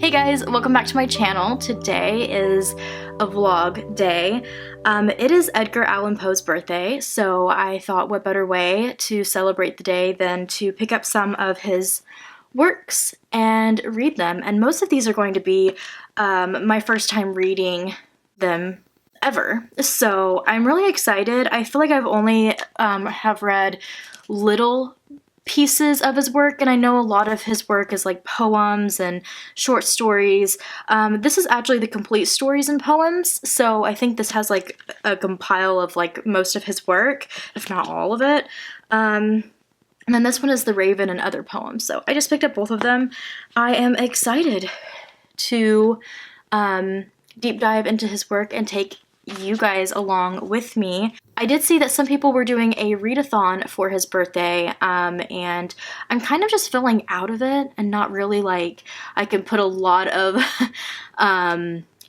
Hey guys, welcome back to my channel. Today is a vlog day. It is Edgar Allan Poe's birthday, so I thought what better way to celebrate the day than to pick up some of his works and read them. And most of these are going to be my first time reading them ever. So I'm really excited. I feel like I've only have read little pieces of his work, and I know a lot of his work is like poems and short stories. This is actually the complete stories and poems, so I think this has like a compile of like most of his work, if not all of it. And then this one is The Raven and Other Poems, so I just picked up both of them. I am excited to deep dive into his work and take you guys along with me. I did see that some people were doing a readathon for his birthday, and I'm kind of just feeling out of it and not really like I can put a lot of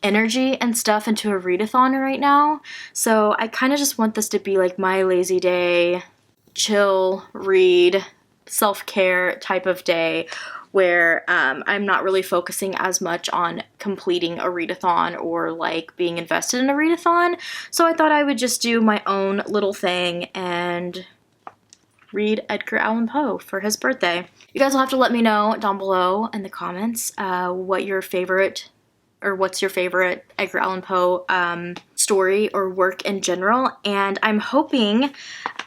energy and stuff into a readathon right now. So I kind of just want this to be like my lazy day, chill, read, self-care type of day where I'm not really focusing as much on completing a readathon or like being invested in a readathon. So I thought I would just do my own little thing and read Edgar Allan Poe for his birthday. You guys will have to let me know down below in the comments what your favorite or what's your favorite Edgar Allan Poe story or work in general. And I'm hoping,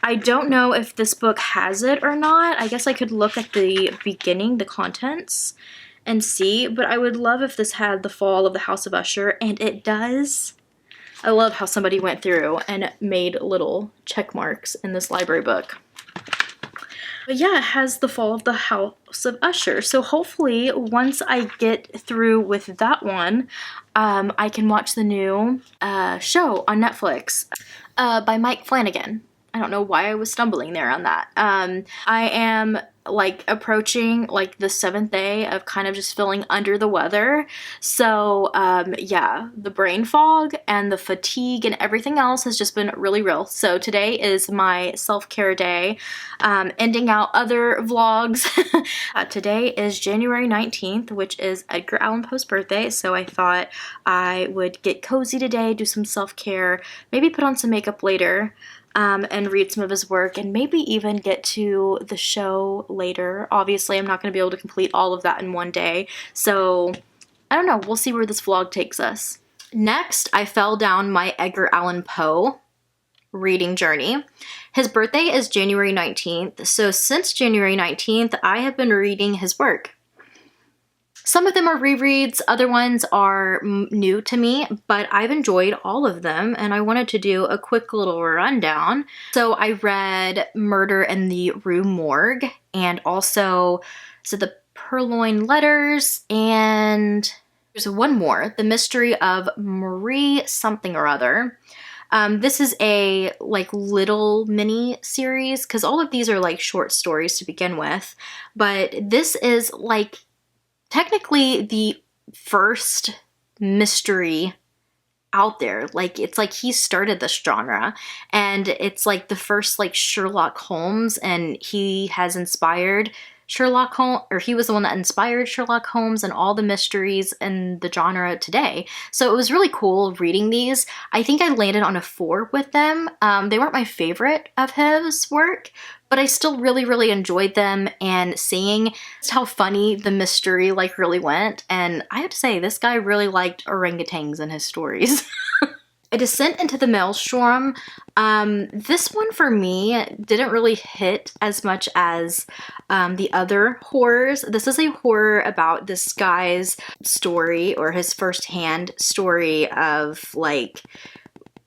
I don't know if this book has it or not. I guess I could look at the beginning, the contents, and see, but I would love if this had The Fall of the House of Usher, and it does. I love how somebody went through and made little check marks in this library book. But yeah, it has The Fall of the House of Usher. So hopefully once I get through with that one, I can watch the new show on Netflix by Mike Flanagan. I don't know why I was stumbling there on that. I am like approaching like the 7th day of kind of just feeling under the weather. So yeah, the brain fog and the fatigue and everything else has just been really real. So today is my self-care day, ending out other vlogs. Today is January 19th, which is Edgar Allan Poe's birthday. So I thought I would get cozy today, do some self-care, maybe put on some makeup later. And read some of his work and maybe even get to the show later. Obviously, I'm not going to be able to complete all of that in one day, so I don't know. We'll see where this vlog takes us. Next, I fell down my Edgar Allan Poe reading journey. His birthday is January 19th, so since January 19th, I have been reading his work. Some of them are rereads, other ones are new to me, but I've enjoyed all of them, and I wanted to do a quick little rundown. So I read Murder in the Rue Morgue, and also The Purloined Letters, and there's one more, The Mystery of Marie something or other. This is a like little mini series, because all of these are like short stories to begin with, but this is like technically the first mystery out there. Like, it's like he started this genre, and it's like the first like Sherlock Holmes, and he has inspired Sherlock Holmes, or he was the one that inspired Sherlock Holmes and all the mysteries in the genre today. So it was really cool reading these. I think I landed on a 4 with them. They weren't my favorite of his work, but I still really enjoyed them, and seeing just how funny the mystery like really went. And I have to say, this guy really liked orangutans in his stories. A Descent into the Maelstrom. This one for me didn't really hit as much as the other horrors. This is a horror about this guy's story, or his firsthand story of like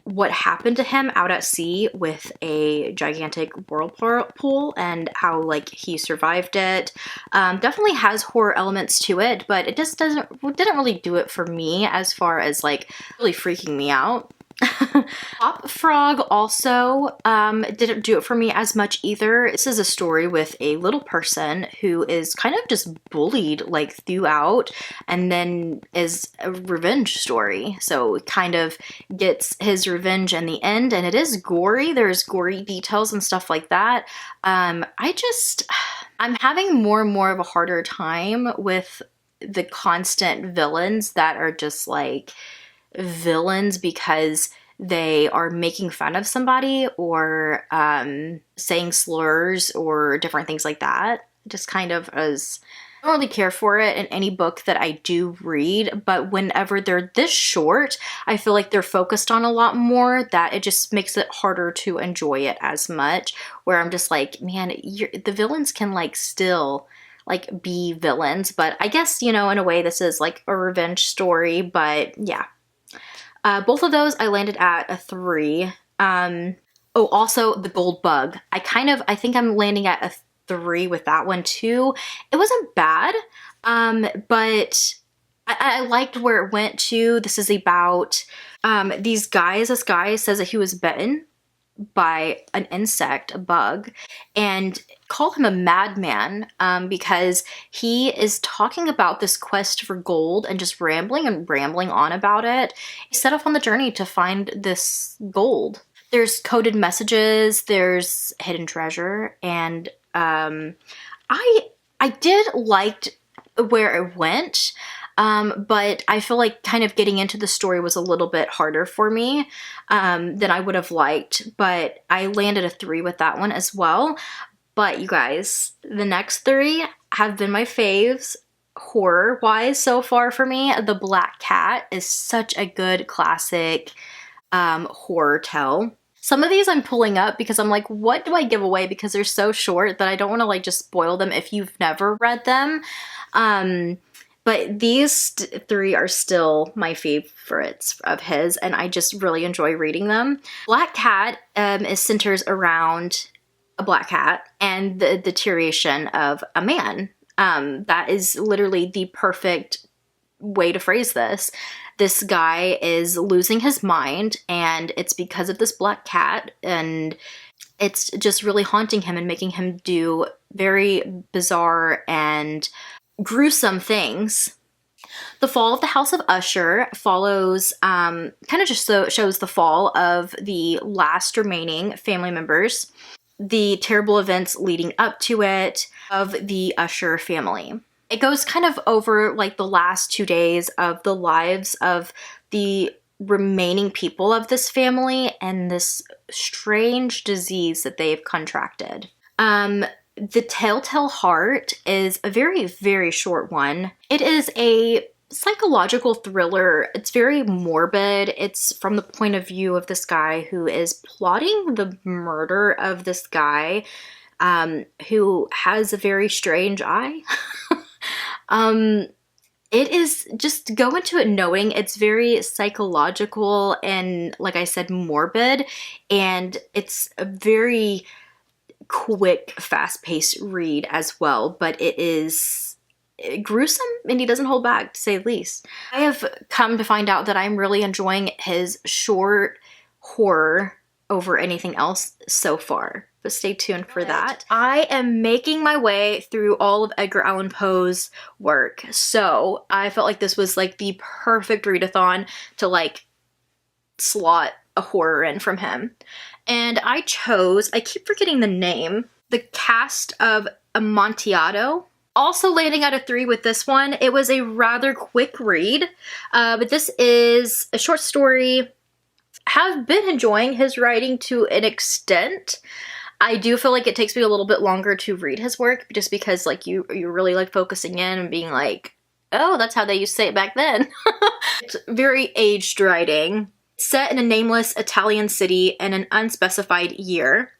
what happened to him out at sea with a gigantic whirlpool and how like he survived it. Definitely has horror elements to it, but it just didn't really do it for me as far as like really freaking me out. Hop Frog also didn't do it for me as much either. This is a story with a little person who is kind of just bullied like throughout, and then is a revenge story. So it kind of gets his revenge in the end, and it is gory. There's gory details and stuff like that. I'm having more and more of a harder time with the constant villains that are just like villains because they are making fun of somebody or saying slurs or different things like that. Just kind of as I don't really care for it in any book that I do read, but whenever they're this short, I feel like they're focused on a lot more that it just makes it harder to enjoy it as much, where I'm just like, man, the villains can like still like be villains, but I guess, you know, in a way this is like a revenge story, but yeah. Both of those I landed at a 3. Oh, also The Gold Bug. I think I'm landing at a 3 with that one too. It wasn't bad, but I liked where it went to. This is about these guys. This guy says that he was bitten by an insect, a bug, and call him a madman because he is talking about this quest for gold and just rambling on about it. He set off on the journey to find this gold. There's coded messages, there's hidden treasure, and I did like where it went, but I feel like kind of getting into the story was a little bit harder for me than I would have liked, but I landed a 3 with that one as well. But you guys, the next 3 have been my faves horror-wise so far for me. The Black Cat is such a good classic horror tale. Some of these I'm pulling up because I'm like, what do I give away? Because they're so short that I don't want to like just spoil them if you've never read them. But these 3 are still my favorites of his, and I just really enjoy reading them. Black Cat centers around a black cat and the deterioration of a man. That is literally the perfect way to phrase this. This guy is losing his mind, and it's because of this black cat, and it's just really haunting him and making him do very bizarre and gruesome things. The Fall of the House of Usher follows, kind of just shows the fall of the last remaining family members, the terrible events leading up to it of the Usher family. It goes kind of over like the last 2 days of the lives of the remaining people of this family and this strange disease that they've contracted. The Telltale Heart is a very, very short one. It is a psychological thriller. It's very morbid. It's from the point of view of this guy who is plotting the murder of this guy who has a very strange eye. It is just go into it knowing it's very psychological and, like I said, morbid, and it's a very quick, fast-paced read as well, but it is gruesome and he doesn't hold back, to say the least. I have come to find out that I'm really enjoying his short horror over anything else so far, but stay tuned for that. I am making my way through all of Edgar Allan Poe's work, so I felt like this was like the perfect readathon to like slot a horror in from him. And I keep forgetting the name, The Cast of Amontillado. Also landing at a 3 with this one. It was a rather quick read, but this is a short story. Have been enjoying his writing to an extent. I do feel like it takes me a little bit longer to read his work just because like you're really like focusing in and being like, oh, that's how they used to say it back then. It's very aged writing. Set in a nameless Italian city in an unspecified year,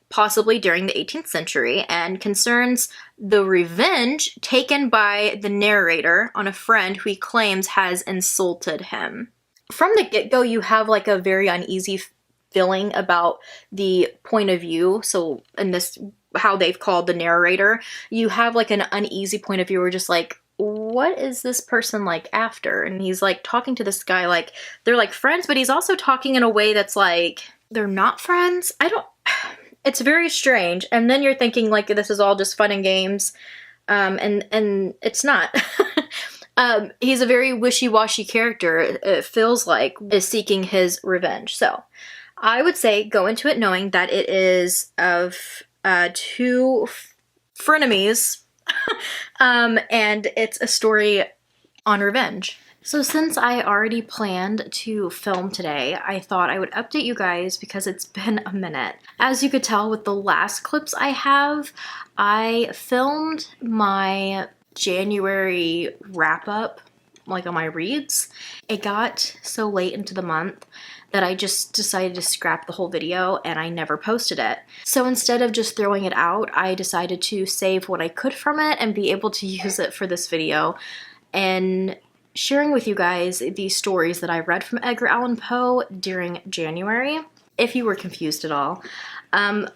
possibly during the 18th century, and concerns the revenge taken by the narrator on a friend who he claims has insulted him. From the get-go, you have like a very uneasy feeling about the point of view. So in this, how they've called the narrator, you have like an uneasy point of view where just like, what is this person like after? And he's like talking to this guy like they're like friends, but he's also talking in a way that's like they're not friends. It's very strange. And then you're thinking like this is all just fun and games, and it's not. He's a very wishy-washy character, it feels like, is seeking his revenge. So I would say go into it knowing that it is of 2 frenemies And it's a story on revenge. So since I already planned to film today, I thought I would update you guys because it's been a minute. As you could tell with the last clips I have, I filmed my January wrap-up, like on my reads. It got so late into the month that I just decided to scrap the whole video and I never posted it. So instead of just throwing it out, I decided to save what I could from it and be able to use it for this video and sharing with you guys the stories that I read from Edgar Allan Poe during January, if you were confused at all.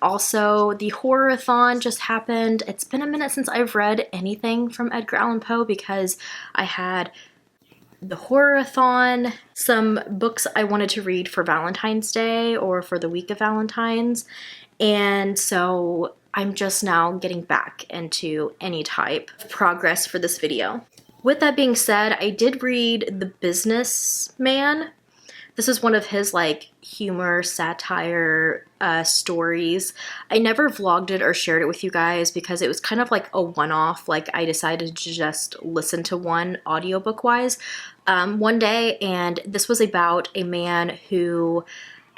Also, the horror-a-thon just happened. It's been a minute since I've read anything from Edgar Allan Poe because I had the horror-a-thon, some books I wanted to read for Valentine's Day or for the week of Valentine's, and so I'm just now getting back into any type of progress for this video. With that being said, I did read The Businessman. This is one of his like humor, satire stories. I never vlogged it or shared it with you guys because it was kind of like a one-off. Like I decided to just listen to one audiobook wise one day, and this was about a man who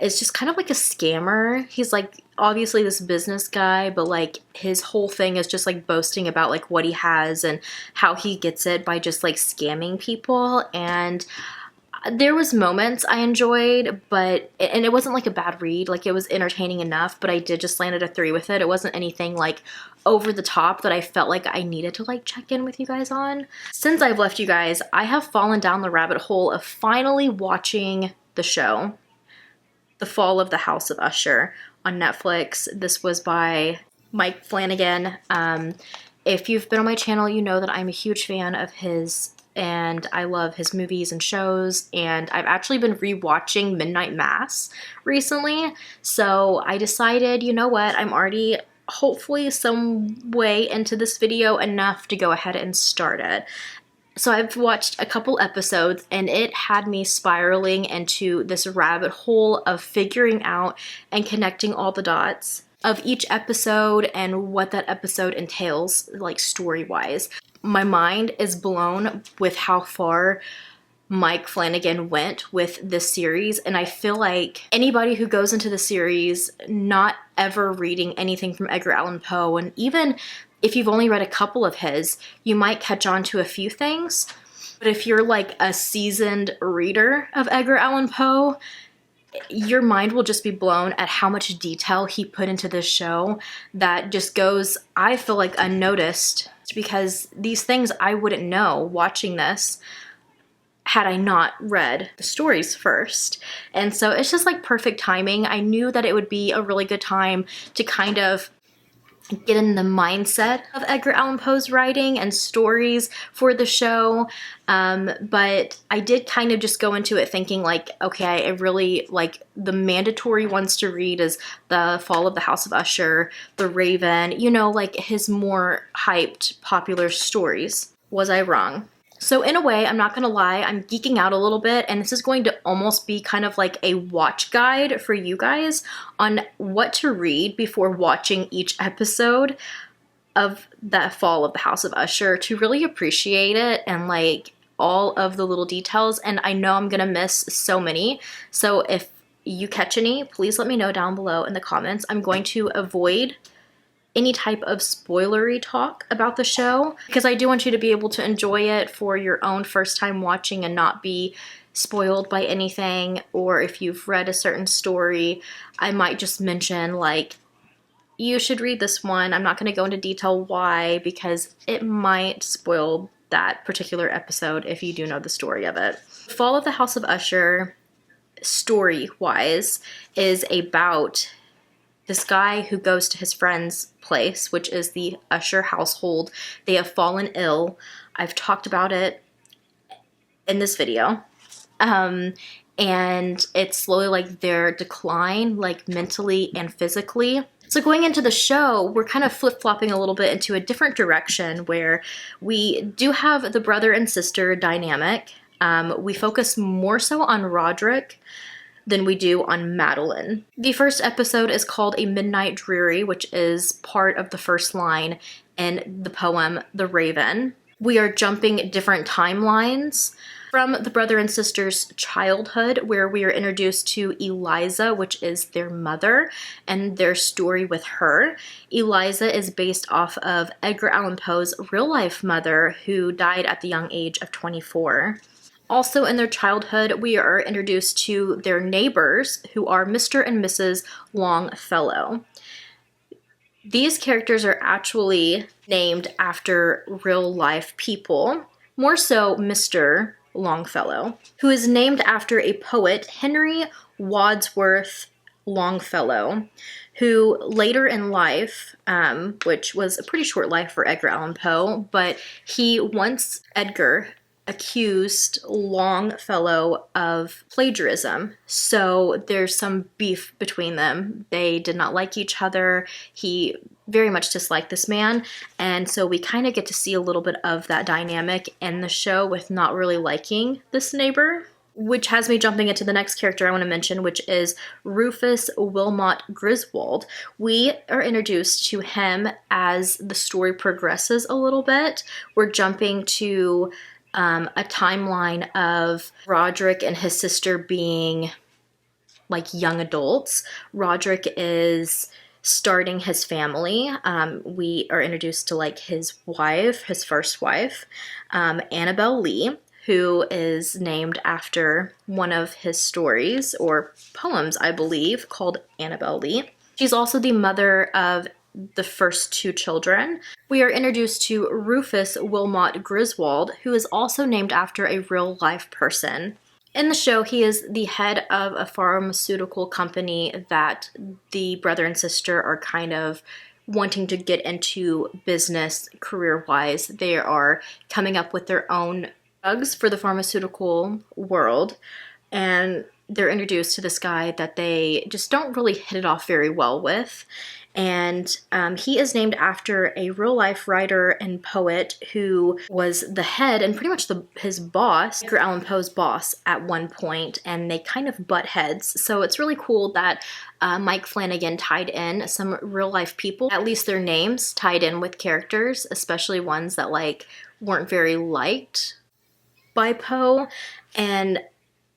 is just kind of like a scammer. He's like obviously this business guy, but like his whole thing is just like boasting about like what he has and how he gets it by just like scamming people. And there was moments I enjoyed, but, and it wasn't like a bad read, like it was entertaining enough, but I did just land at a 3 with it. It wasn't anything like over the top that I felt like I needed to like check in with you guys on. Since I've left you guys, I have fallen down the rabbit hole of finally watching the show, The Fall of the House of Usher on Netflix. This was by Mike Flanagan. If you've been on my channel, you know that I'm a huge fan of his and I love his movies and shows, and I've actually been rewatching Midnight Mass recently, so I decided, you know what, I'm already hopefully some way into this video enough to go ahead and start it. So I've watched a couple episodes and it had me spiraling into this rabbit hole of figuring out and connecting all the dots of each episode and what that episode entails, like story-wise. My mind is blown with how far Mike Flanagan went with this series, and I feel like anybody who goes into the series not ever reading anything from Edgar Allan Poe, and even if you've only read a couple of his, you might catch on to a few things. But if you're like a seasoned reader of Edgar Allan Poe, your mind will just be blown at how much detail he put into this show that just goes, I feel like, unnoticed, because these things I wouldn't know watching this had I not read the stories first. And so it's just like perfect timing. I knew that it would be a really good time to kind of get in the mindset of Edgar Allan Poe's writing and stories for the show, but I did kind of just go into it thinking like, okay, I really like the mandatory ones to read is The Fall of the House of Usher, The Raven, you know, like his more hyped popular stories. Was I wrong? So in a way, I'm not gonna lie, I'm geeking out a little bit, and this is going to almost be kind of like a watch guide for you guys on what to read before watching each episode of The Fall of the House of Usher to really appreciate it and like all of the little details. And I know I'm gonna miss so many, so if you catch any, please let me know down below in the comments. I'm going to avoid any type of spoilery talk about the show because I do want you to be able to enjoy it for your own first time watching and not be spoiled by anything. Or if you've read a certain story, I might just mention like, you should read this one. I'm not going to go into detail why, because it might spoil that particular episode if you do know the story of it. Fall of the House of Usher, story-wise, is about this guy who goes to his friend's place, which is the Usher household. They have fallen ill. I've talked about it in this video. And it's slowly like their decline, like mentally and physically. So going into the show, we're kind of flip-flopping a little bit into a different direction where we do have the brother and sister dynamic. We focus more so on Roderick than we do on Madeline. The first episode is called A Midnight Dreary, which is part of the first line in the poem The Raven. We are jumping different timelines from the brother and sister's childhood, where we are introduced to Eliza, which is their mother, and their story with her. Eliza is based off of Edgar Allan Poe's real-life mother, who died at the young age of 24. Also in their childhood, we are introduced to their neighbors, who are Mr. and Mrs. Longfellow. These characters are actually named after real-life people, more so Mr. Longfellow, who is named after a poet, Henry Wadsworth Longfellow, who later in life, which was a pretty short life for Edgar Allan Poe, but Edgar accused Longfellow of plagiarism. So there's some beef between them. They did not like each other. He very much disliked this man. And so we kind of get to see a little bit of that dynamic in the show with not really liking this neighbor, which has me jumping into the next character I want to mention, which is Rufus Wilmot Griswold. We are introduced to him as the story progresses a little bit. We're jumping to a timeline of Roderick and his sister being like young adults. Roderick is starting his family. We are introduced to like his wife, his first wife, Annabel Lee, who is named after one of his stories or poems, I believe, called Annabel Lee. She's also the mother of the first two children. We are introduced to Rufus Wilmot Griswold, who is also named after a real-life person. In the show, he is the head of a pharmaceutical company that the brother and sister are kind of wanting to get into business career-wise. They are coming up with their own drugs for the pharmaceutical world, and they're introduced to this guy that they just don't really hit it off very well with. And he is named after a real-life writer and poet who was the head and pretty much his boss, Edgar Allan Poe's boss at one point, and they kind of butt heads. So it's really cool that Mike Flanagan tied in some real-life people, at least their names tied in with characters, especially ones that like weren't very liked by Poe, and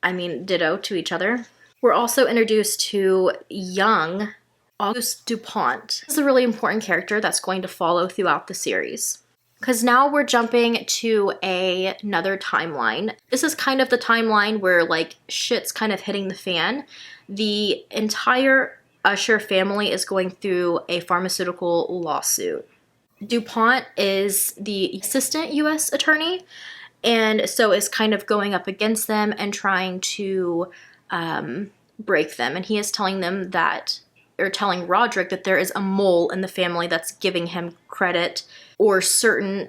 I mean ditto to each other. We're also introduced to young Auguste Dupont. This is a really important character that's going to follow throughout the series. Because now we're jumping to another timeline. This is kind of the timeline where like shit's kind of hitting the fan. The entire Usher family is going through a pharmaceutical lawsuit. Dupont is the assistant U.S. attorney, and so is kind of going up against them and trying to break them. And he is telling them that, or telling Roderick that there is a mole in the family that's giving him credit or certain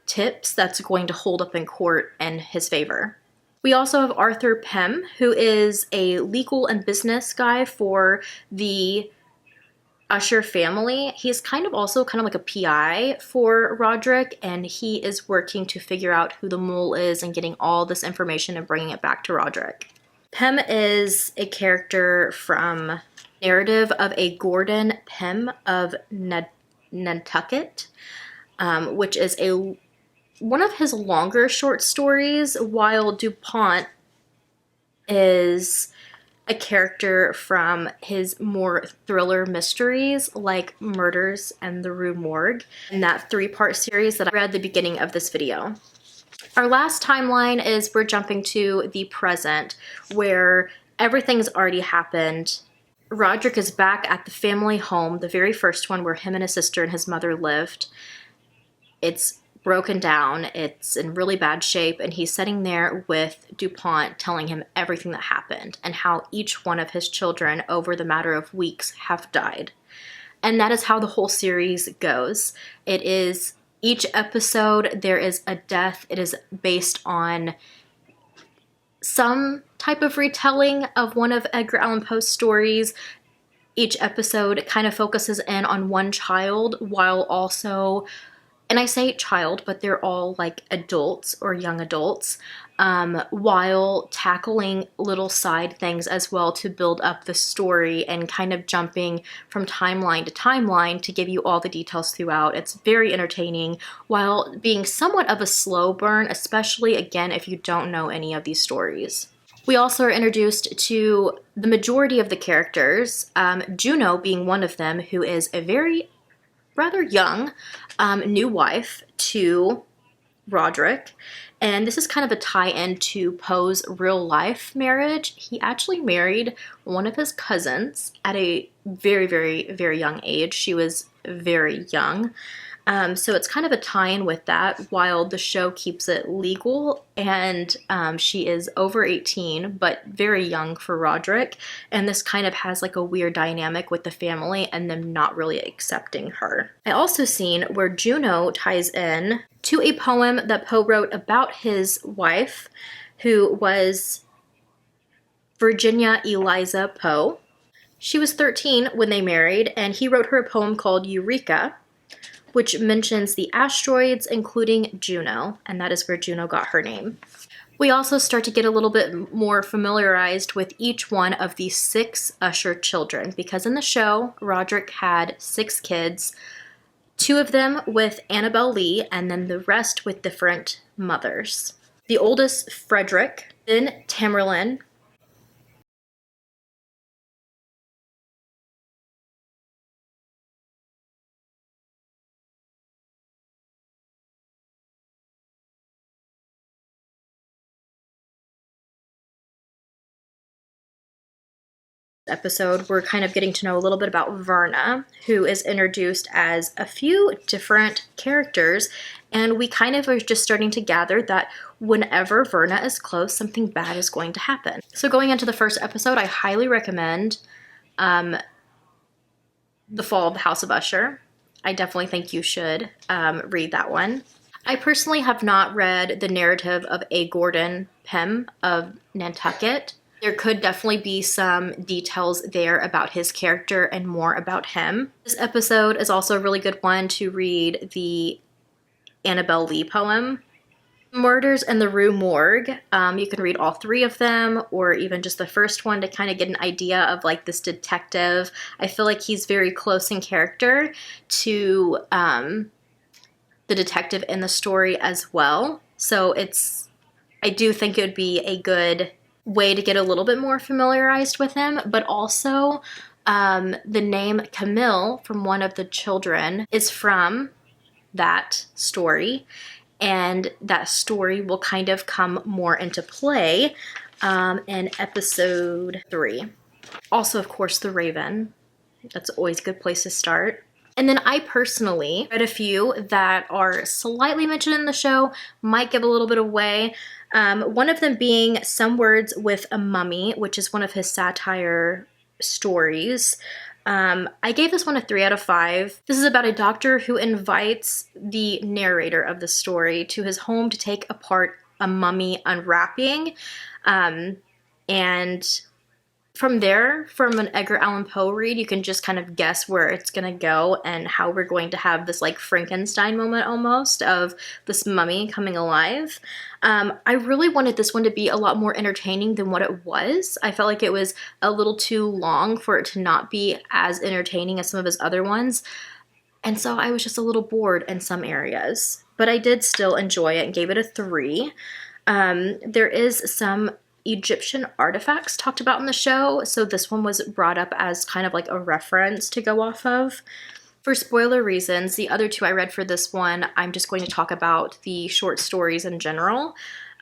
tips that's going to hold up in court in his favor. We also have Arthur Pym, who is a legal and business guy for the Usher family. He's kind of like a PI for Roderick, and he is working to figure out who the mole is and getting all this information and bringing it back to Roderick. Pym is a character from Narrative of a Gordon Pym of Nantucket, which is one of his longer short stories, while Dupont is a character from his more thriller mysteries like Murders in the Rue Morgue, in that 3-part series that I read at the beginning of this video. Our last timeline is we're jumping to the present, where everything's already happened. Roderick is back at the family home, the very first one where him and his sister and his mother lived. It's broken down, it's in really bad shape, and he's sitting there with Dupont telling him everything that happened and how each one of his children over the matter of weeks have died. And that is how the whole series goes. It is each episode there is a death. It is based on some type of retelling of one of Edgar Allan Poe's stories. Each episode kind of focuses in on one child while also and I say child, but they're all like adults or young adults, while tackling little side things as well to build up the story and kind of jumping from timeline to timeline to give you all the details throughout. It's very entertaining while being somewhat of a slow burn, especially again if you don't know any of these stories. We also are introduced to the majority of the characters, Juno being one of them, who is a very rather young new wife to Roderick. And this is kind of a tie-in to Poe's real life marriage. He actually married one of his cousins at a very, very, very young age. She was very young. So it's kind of a tie-in with that while the show keeps it legal, and she is over 18 but very young for Roderick, and this kind of has like a weird dynamic with the family and them not really accepting her. I also seen where Juno ties in to a poem that Poe wrote about his wife, who was Virginia Eliza Poe. She was 13 when they married, and he wrote her a poem called Eureka, which mentions the asteroids, including Juno, and that is where Juno got her name. We also start to get a little bit more familiarized with each one of the 6 Usher children, because in the show, Roderick had 6 kids, 2 of them with Annabel Lee, and then the rest with different mothers. The oldest, Frederick, then Tamerlane, episode, we're kind of getting to know a little bit about Verna, who is introduced as a few different characters, and we kind of are just starting to gather that whenever Verna is close, something bad is going to happen. So going into the first episode, I highly recommend The Fall of the House of Usher. I definitely think you should read that one. I personally have not read the narrative of A. Gordon Pym of Nantucket. There could definitely be some details there about his character and more about him. This episode is also a really good one to read the Annabel Lee poem. Murders in the Rue Morgue. You can read all 3 of them, or even just the first one to kind of get an idea of like this detective. I feel like he's very close in character to the detective in the story as well. So I do think it would be a good way to get a little bit more familiarized with him, but also the name Camille from one of the children is from that story, and that story will kind of come more into play in episode 3. Also, of course, The Raven. That's always a good place to start. And then I personally read a few that are slightly mentioned in the show, might give a little bit away. One of them being Some Words with a Mummy, which is one of his satire stories. I gave this one a 3 out of 5. This is about a doctor who invites the narrator of the story to his home to take apart a mummy unwrapping. And from there, from an Edgar Allan Poe read, you can just kind of guess where it's going to go and how we're going to have this like Frankenstein moment almost of this mummy coming alive. I really wanted this one to be a lot more entertaining than what it was. I felt like it was a little too long for it to not be as entertaining as some of his other ones. And so I was just a little bored in some areas. But I did still enjoy it and gave it a 3. There is some Egyptian artifacts talked about in the show, so this one was brought up as kind of like a reference to go off of. For spoiler reasons, the other 2 I read for this one, I'm just going to talk about the short stories in general.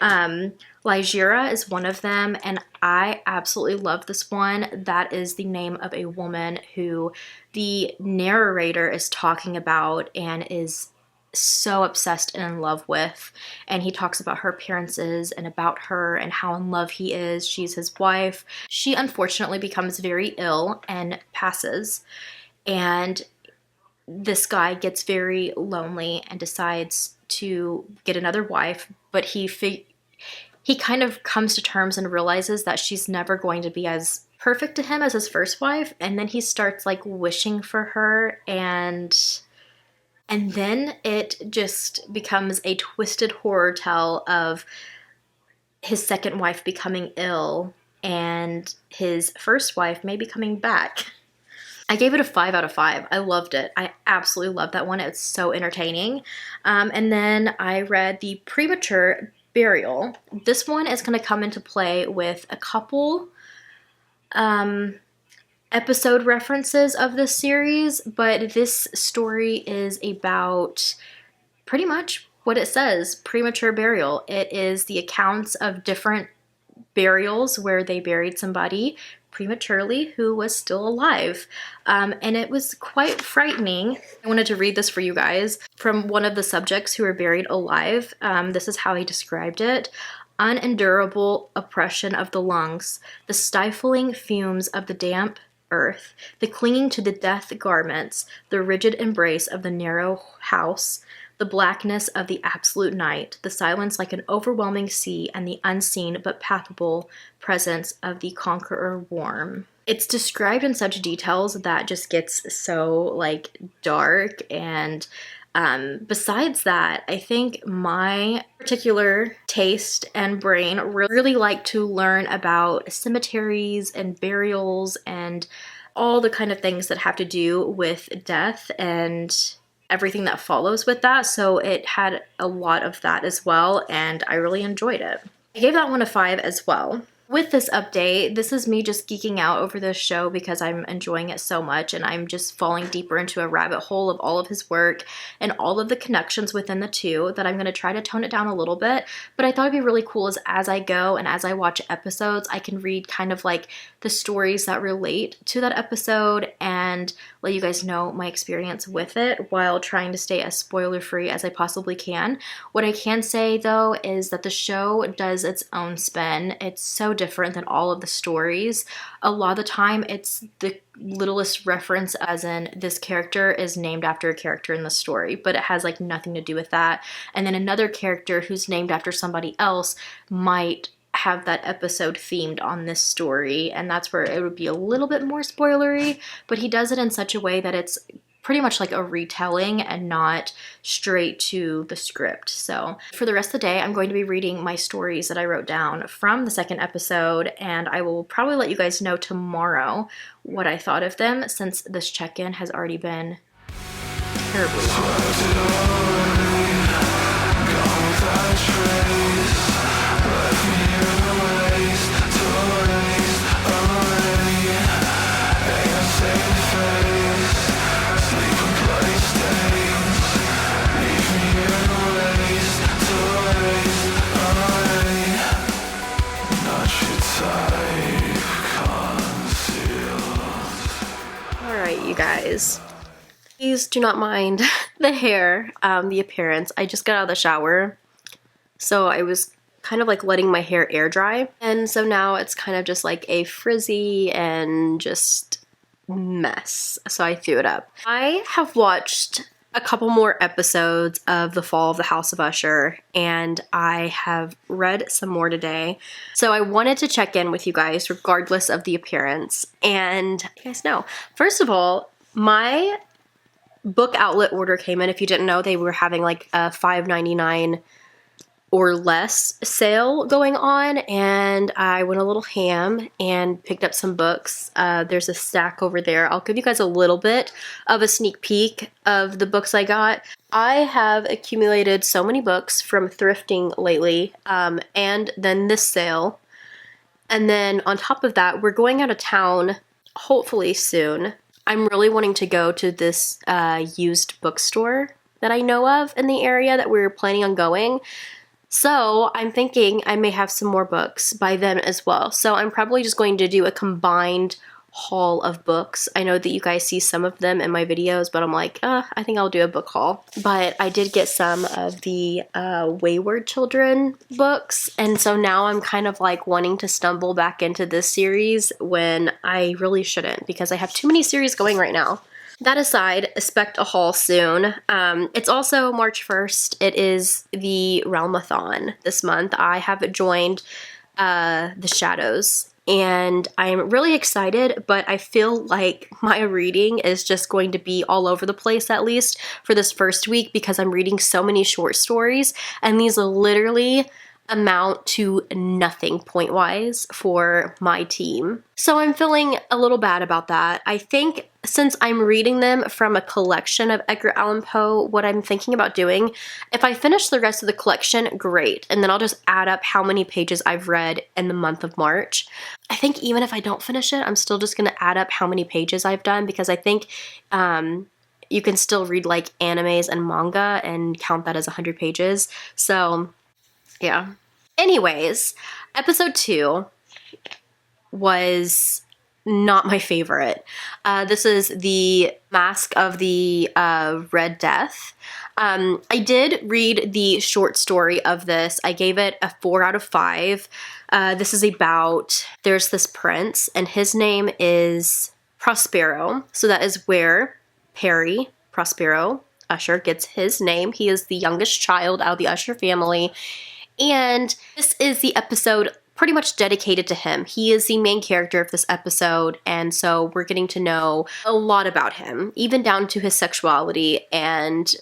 Ligeia is one of them, and I absolutely love this one. That is the name of a woman who the narrator is talking about and is so obsessed and in love with, and he talks about her appearances and about her and how in love he is. She's his wife. She unfortunately becomes very ill and passes, and this guy gets very lonely and decides to get another wife, but he kind of comes to terms and realizes that she's never going to be as perfect to him as his first wife, and then he starts like wishing for her, and And then it just becomes a twisted horror tale of his second wife becoming ill and his first wife maybe coming back. I gave it a 5 out of 5. I loved it. I absolutely loved that one. It's so entertaining. And then I read The Premature Burial. This one is going to come into play with a couple episode references of this series, but this story is about pretty much what it says, premature burial. It is the accounts of different burials where they buried somebody prematurely who was still alive. And it was quite frightening. I wanted to read this for you guys from one of the subjects who were buried alive. This is how he described it. Unendurable oppression of the lungs, the stifling fumes of the damp earth, the clinging to the death garments, the rigid embrace of the narrow house, the blackness of the absolute night, the silence like an overwhelming sea, and the unseen but palpable presence of the conqueror worm. It's described in such details that just gets so like dark. And besides that, I think my particular taste and brain really like to learn about cemeteries and burials and all the kind of things that have to do with death and everything that follows with that. So it had a lot of that as well, and I really enjoyed it. I gave that one a 5 as well. With this update, this is me just geeking out over this show because I'm enjoying it so much, and I'm just falling deeper into a rabbit hole of all of his work and all of the connections within the two that I'm going to try to tone it down a little bit. But I thought it'd be really cool as I go and as I watch episodes, I can read kind of like the stories that relate to that episode and let you guys know my experience with it while trying to stay as spoiler free as I possibly can. What I can say though is that the show does its own spin. It's so different than all of the stories. A lot of the time it's the littlest reference, as in this character is named after a character in the story, but it has like nothing to do with that. And then another character who's named after somebody else might have that episode themed on this story, and that's where it would be a little bit more spoilery, but he does it in such a way that it's pretty much like a retelling and not straight to the script. So for the rest of the day, I'm going to be reading my stories that I wrote down from the second episode, and I will probably let you guys know tomorrow what I thought of them, since this check-in has already been terribly long. Alright, you guys. Please do not mind the hair, the appearance. I just got out of the shower, so I was kind of like letting my hair air dry, and so now it's kind of just like a frizzy and just mess, so I threw it up. I have watched a couple more episodes of The Fall of the House of Usher, and I have read some more today, so I wanted to check in with you guys regardless of the appearance. And you guys know, first of all, my book outlet order came in. If you didn't know, they were having like a $5.99 or less sale going on, and I went a little ham and picked up some books. There's a stack over there. I'll give you guys a little bit of a sneak peek of the books I got. I have accumulated so many books from thrifting lately, and then this sale. And then on top of that, we're going out of town hopefully soon. I'm really wanting to go to this used bookstore that I know of in the area that we're planning on going. So I'm thinking I may have some more books by then as well. So I'm probably just going to do a combined haul of books. I know that you guys see some of them in my videos, but I'm like, I think I'll do a book haul. But I did get some of the Wayward Children books, and so now I'm kind of like wanting to stumble back into this series when I really shouldn't, because I have too many series going right now. That aside, expect a haul soon. It's also March 1st. It is the Realmathon this month. I have joined the Shadows and I'm really excited, but I feel like my reading is just going to be all over the place, at least for this first week, because I'm reading so many short stories, and these literally amount to nothing point-wise for my team. So I'm feeling a little bad about that. I think since I'm reading them from a collection of Edgar Allan Poe, what I'm thinking about doing, if I finish the rest of the collection, great, and then I'll just add up how many pages I've read in the month of March. I think even if I don't finish it, I'm still just going to add up how many pages I've done, because I think you can still read like animes and manga and count that as 100 pages. So yeah. Anyways, episode 2 was not my favorite. This is the Mask of the Red Death. I did read the short story of this. I gave it a 4 out of 5. This is about, there's this prince, and his name is Prospero. So that is where Perry Prospero Usher gets his name. He is the youngest child out of the Usher family. And this is the episode pretty much dedicated to him. He is the main character of this episode, and so we're getting to know a lot about him, even down to his sexuality and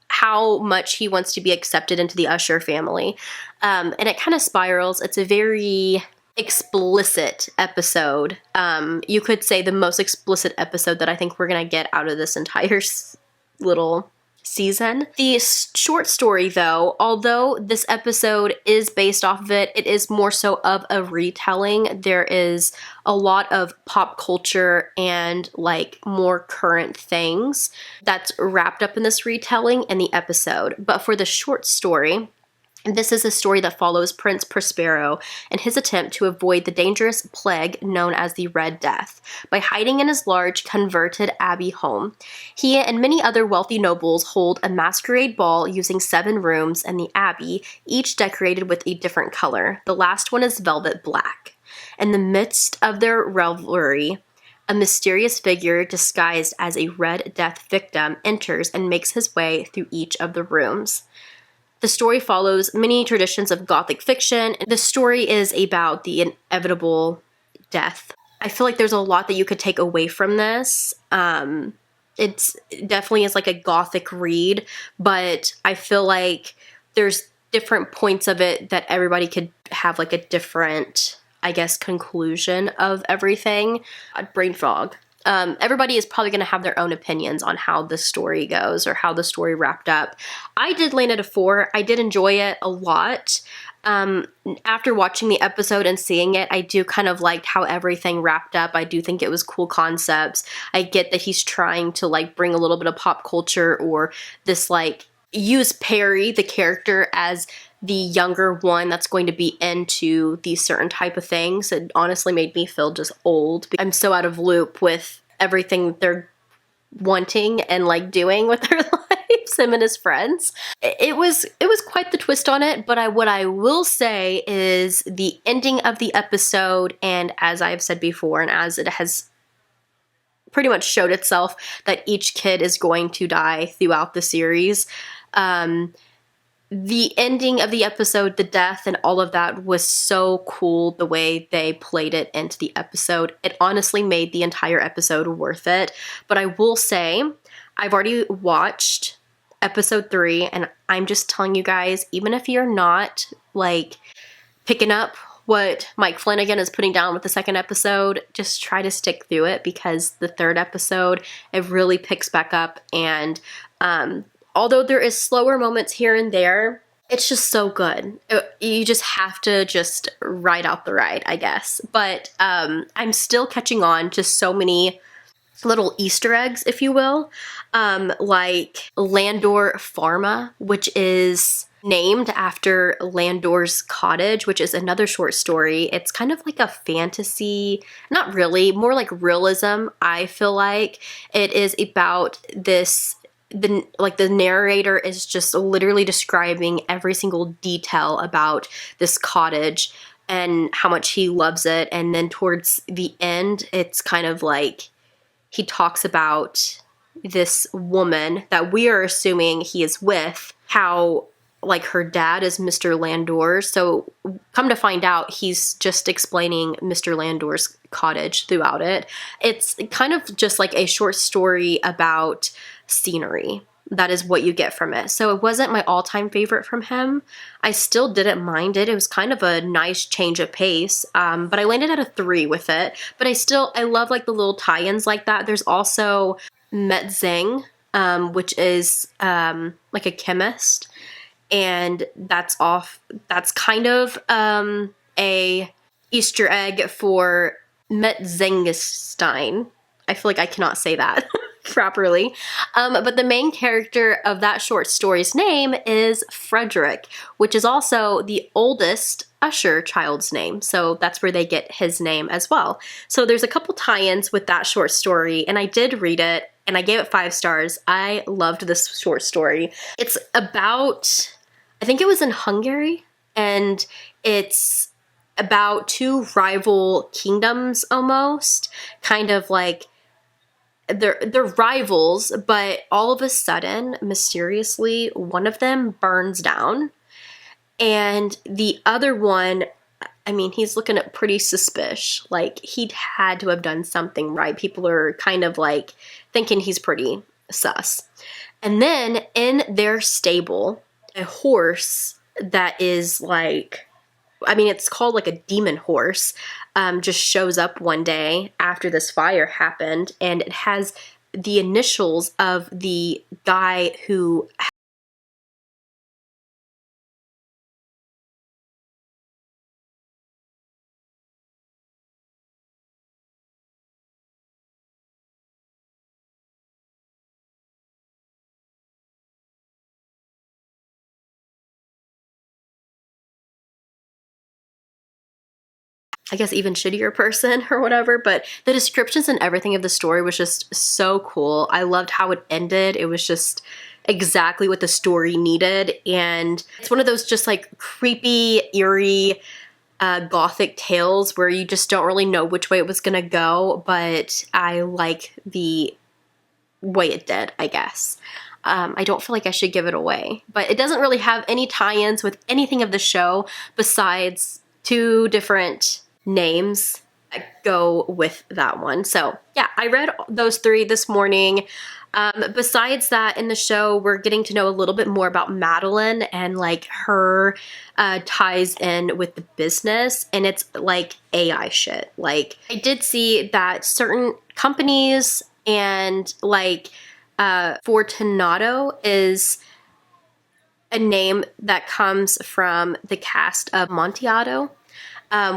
how much he wants to be accepted into the Usher family. And it kind of spirals. It's a very explicit episode. You could say the most explicit episode that I think we're going to get out of this entire little season. The short story, though, although this episode is based off of it, it is more so of a retelling. There is a lot of pop culture and like more current things that's wrapped up in this retelling in the episode. But for the short story, this is a story that follows Prince Prospero and his attempt to avoid the dangerous plague known as the Red Death by hiding in his large converted abbey home. He and many other wealthy nobles hold a masquerade ball using 7 rooms in the abbey, each decorated with a different color. The last one is velvet black. In the midst of their revelry, a mysterious figure disguised as a Red Death victim enters and makes his way through each of the rooms. The story follows many traditions of Gothic fiction. The story is about the inevitable death. I feel like there's a lot that you could take away from this. It's definitely is like a Gothic read, but I feel like there's different points of it that everybody could have like a different, I guess, conclusion of everything. Brain fog. Everybody is probably going to have their own opinions on how the story goes or how the story wrapped up. I did land at a 4. I did enjoy it a lot. After watching the episode and seeing it, I do kind of liked how everything wrapped up. I do think it was cool concepts. I get that he's trying to like bring a little bit of pop culture or this like use Perry, the character, as the younger one that's going to be into these certain type of things. It honestly made me feel just old. I'm so out of loop with everything they're wanting and like doing with their lives, him and his friends. It was quite the twist on it, but what I will say is the ending of the episode, and as I've said before, and as it has pretty much showed itself that each kid is going to die throughout the series, the ending of the episode, the death and all of that was so cool the way they played it into the episode. It honestly made the entire episode worth it. But I will say, I've already watched episode 3, and I'm just telling you guys, even if you're not like picking up what Mike Flanagan is putting down with the second episode, just try to stick through it, because the third episode, it really picks back up, and although there is slower moments here and there, it's just so good. You just have to just ride out the ride, I guess. But I'm still catching on to so many little Easter eggs, if you will, like Landor Pharma, which is named after Landor's Cottage, which is another short story. It's kind of like a fantasy, not really, more like realism, I feel like. It is about this, the narrator is just literally describing every single detail about this cottage and how much he loves it. And then towards the end, it's kind of like he talks about this woman that we are assuming he is with, how like her dad is Mr. Landor. So come to find out, he's just explaining Mr. Landor's cottage throughout it. It's kind of just like a short story about scenery. That is what you get from it. So it wasn't my all-time favorite from him. I still didn't mind it. It was kind of a nice change of pace. But I landed at a 3 with it. But I love like the little tie-ins like that. There's also Met Zing, which is like a chemist. And that's kind of a Easter egg for Metzengerstein. I feel like I cannot say that properly. But the main character of that short story's name is Frederick, which is also the oldest Usher child's name. So that's where they get his name as well. So there's a couple tie-ins with that short story, and I did read it, and I gave it 5 stars. I loved this short story. It's about, I think it was in Hungary, and it's about 2 rival kingdoms almost, kind of like they're rivals, but all of a sudden, mysteriously, one of them burns down, and the other one, I mean, he's looking at pretty suspicious. Like, he'd had to have done something right. People are kind of like thinking he's pretty sus. And then in their stable, a horse that is like, I mean, it's called like a demon horse, just shows up one day after this fire happened, and it has the initials of the guy who I guess even shittier person or whatever, but the descriptions and everything of the story was just so cool. I loved how it ended. It was just exactly what the story needed, and it's one of those just like creepy, eerie, gothic tales where you just don't really know which way it was gonna go, but I like the way it did, I guess. I don't feel like I should give it away, but it doesn't really have any tie-ins with anything of the show besides 2 different names that go with that one. So yeah, I read those 3 this morning. Besides that, in the show, we're getting to know a little bit more about Madeline and like her ties in with the business, and it's like AI shit. Like, I did see that certain companies and like Fortunato is a name that comes from the cast of Amontillado,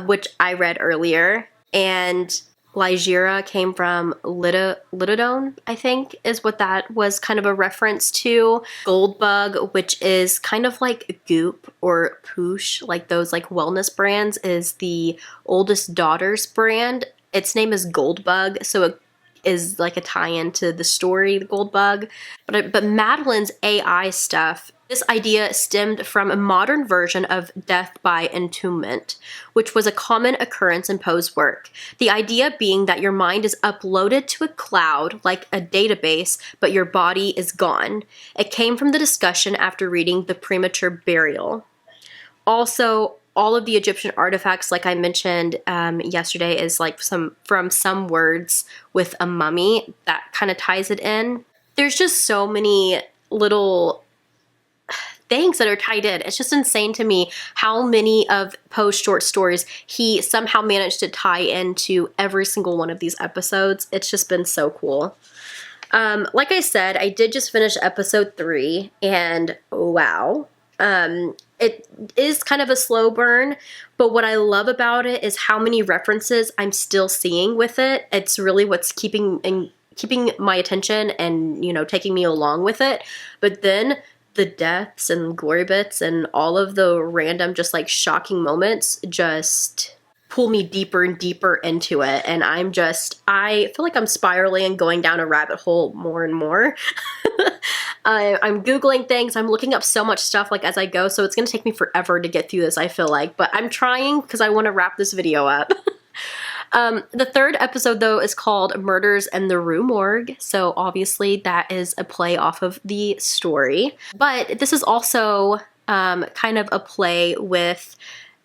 which I read earlier, and Ligeia came from Litodone, I think, is what that was kind of a reference to. Goldbug, which is kind of like Goop or Poosh, like those like wellness brands, is the oldest daughter's brand. Its name is Goldbug, so it is like a tie-in to the story, the Goldbug. But Madeline's AI stuff, this idea stemmed from a modern version of death by entombment, which was a common occurrence in Poe's work. The idea being that your mind is uploaded to a cloud, like a database, but your body is gone. It came from the discussion after reading The Premature Burial. Also, all of the Egyptian artifacts, like I mentioned yesterday, is like from some words with a mummy that kind of ties it in. There's just so many little things that are tied in. It's just insane to me how many of Poe's short stories he somehow managed to tie into every single one of these episodes. It's just been so cool. Like I said, I did just finish episode 3, and wow. It is kind of a slow burn, but what I love about it is how many references I'm still seeing with it. It's really what's keeping my attention and, you know, taking me along with it. But then the deaths and glory bits and all of the random just like shocking moments just pull me deeper and deeper into it, and I feel like I'm spiraling and going down a rabbit hole more and more. I'm Googling things, I'm looking up so much stuff like as I go, so it's gonna take me forever to get through this, I feel like, but I'm trying because I want to wrap this video up. The 3rd episode, though, is called Murders in the Rue Morgue, so obviously that is a play off of the story, but this is also kind of a play with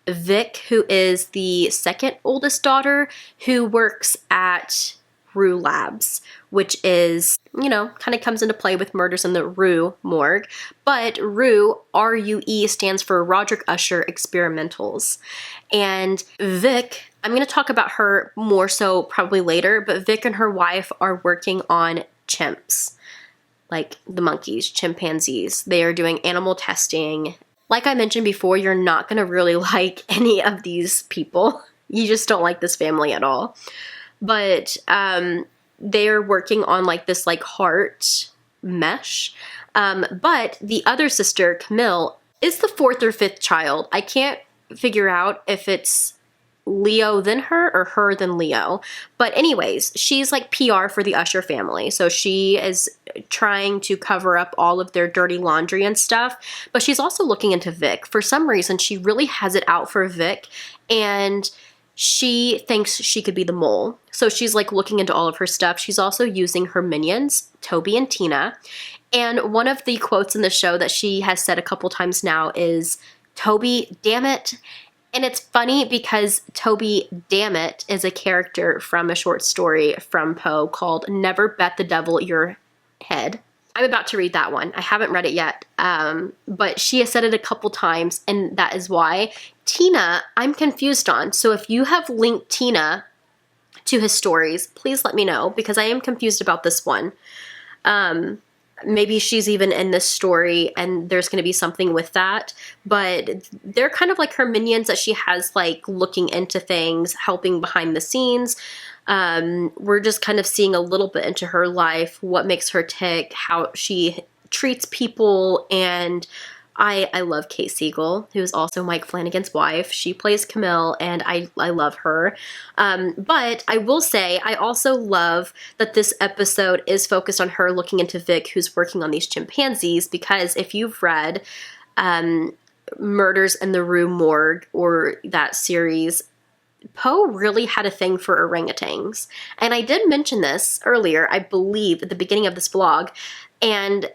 Vic, who is the second oldest daughter, who works at Rue Labs, which is, you know, kind of comes into play with Murders in the Rue morgue. But Rue, R-U-E, stands for Roderick Usher Experimentals. And Vic, I'm going to talk about her more so probably later, but Vic and her wife are working on chimps, like the monkeys, chimpanzees. They are doing animal testing. Like I mentioned before, you're not going to really like any of these people. You just don't like this family at all. But they're working on like this like heart mesh. But the other sister, Camille, is the fourth or fifth child. I can't figure out if it's Leo then her or her then Leo. But anyways, she's like PR for the Usher family. So she is trying to cover up all of their dirty laundry and stuff. But she's also looking into Vic. For some reason, she really has it out for Vic. And she thinks she could be the mole. So she's like looking into all of her stuff. She's also using her minions, Toby and Tina. And one of the quotes in the show that she has said a couple times now is, "Toby, damn it." And it's funny because Toby Dammit is a character from a short story from Poe called Never Bet the Devil Your Head. I'm about to read that one. I haven't read it yet, but she has said it a couple times, and that is why. Tina, I'm confused on. So if you have linked Tina to his stories, please let me know, because I am confused about this one. Maybe she's even in this story and there's going to be something with that, but they're kind of like her minions that she has like looking into things, helping behind the scenes. We're just kind of seeing a little bit into her life, what makes her tick, how she treats people, and I love Kate Siegel, who's also Mike Flanagan's wife. She plays Camille, and I love her. But I will say, I also love that this episode is focused on her looking into Vic, who's working on these chimpanzees, because if you've read Murders in the Rue Morgue, or that series, Poe really had a thing for orangutans. And I did mention this earlier, I believe, at the beginning of this vlog, and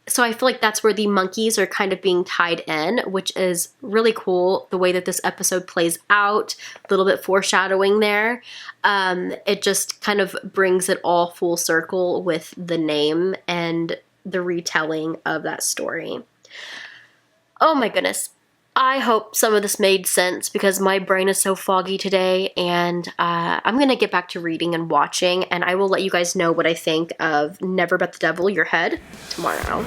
so I feel like that's where the monkeys are kind of being tied in, which is really cool, the way that this episode plays out, a little bit foreshadowing there. It just kind of brings it all full circle with the name and the retelling of that story. Oh my goodness. I hope some of this made sense, because my brain is so foggy today, and I'm going to get back to reading and watching, and I will let you guys know what I think of Never Bet the Devil Your Head tomorrow.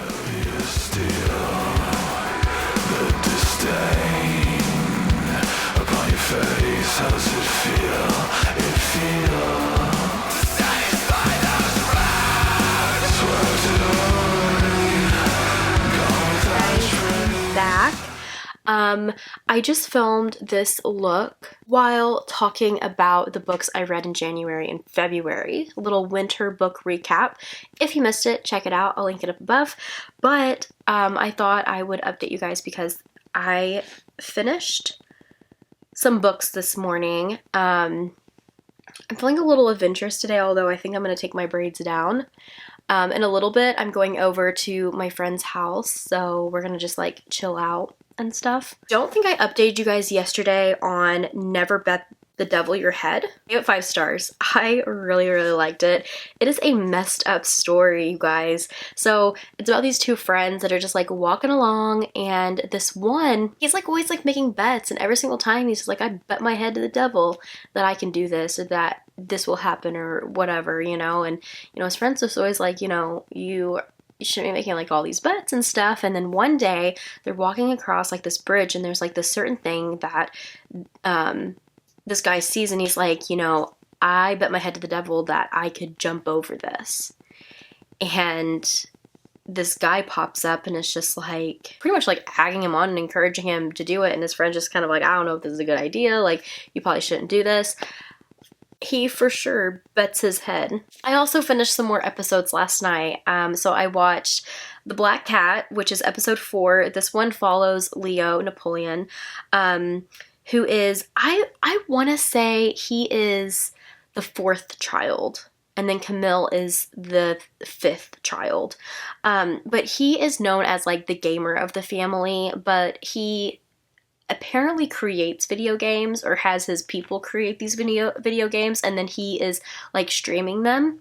Back. I just filmed this look while talking about the books I read in January and February. A little winter book recap. If you missed it, check it out. I'll link it up above. But I thought I would update you guys because I finished some books this morning. I'm feeling a little adventurous today, although I think I'm going to take my braids down. In a little bit, I'm going over to my friend's house, so we're going to just like chill out and stuff. Don't think I updated you guys yesterday on Never Bet the Devil Your Head. I gave it 5 stars. I really, really liked it. It is a messed up story, you guys. So it's about these two friends that are just like walking along, and this one, he's like always like making bets, and every single time he's just like, I bet my head to the devil that I can do this, or that this will happen, or whatever, you know. And you know, his friends was always like, you know, you shouldn't be making like all these bets and stuff. And then one day they're walking across like this bridge, and there's like this certain thing that this guy sees, and he's like, you know, I bet my head to the devil that I could jump over this. And this guy pops up and it's just like pretty much like egging him on and encouraging him to do it. And his friend's just kind of like, I don't know if this is a good idea, like you probably shouldn't do this. He for sure bets his head. I also finished some more episodes last night. So I watched The Black Cat, which is episode 4. This one follows Leo Napoleon, who is, I want to say he is the 4th child and then Camille is the fifth child. But he is known as like the gamer of the family, but he apparently creates video games or has his people create these video games, and then he is like streaming them.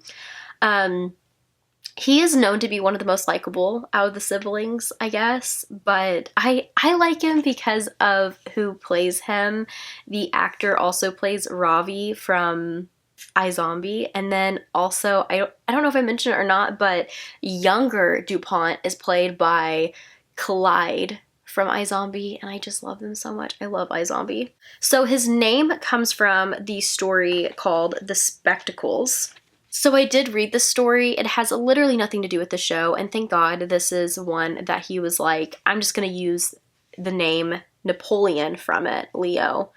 He is known to be one of the most likable out of the siblings, I guess, but I like him because of who plays him. The actor also plays Ravi from iZombie, and then also I don't know if I mentioned it or not, but younger DuPont is played by Clyde from iZombie, and I just love them so much. I love iZombie. So his name comes from the story called The Spectacles. So I did read the story. It has literally nothing to do with the show, and thank God this is one that he was like, I'm just going to use the name Napoleon from it, Leo,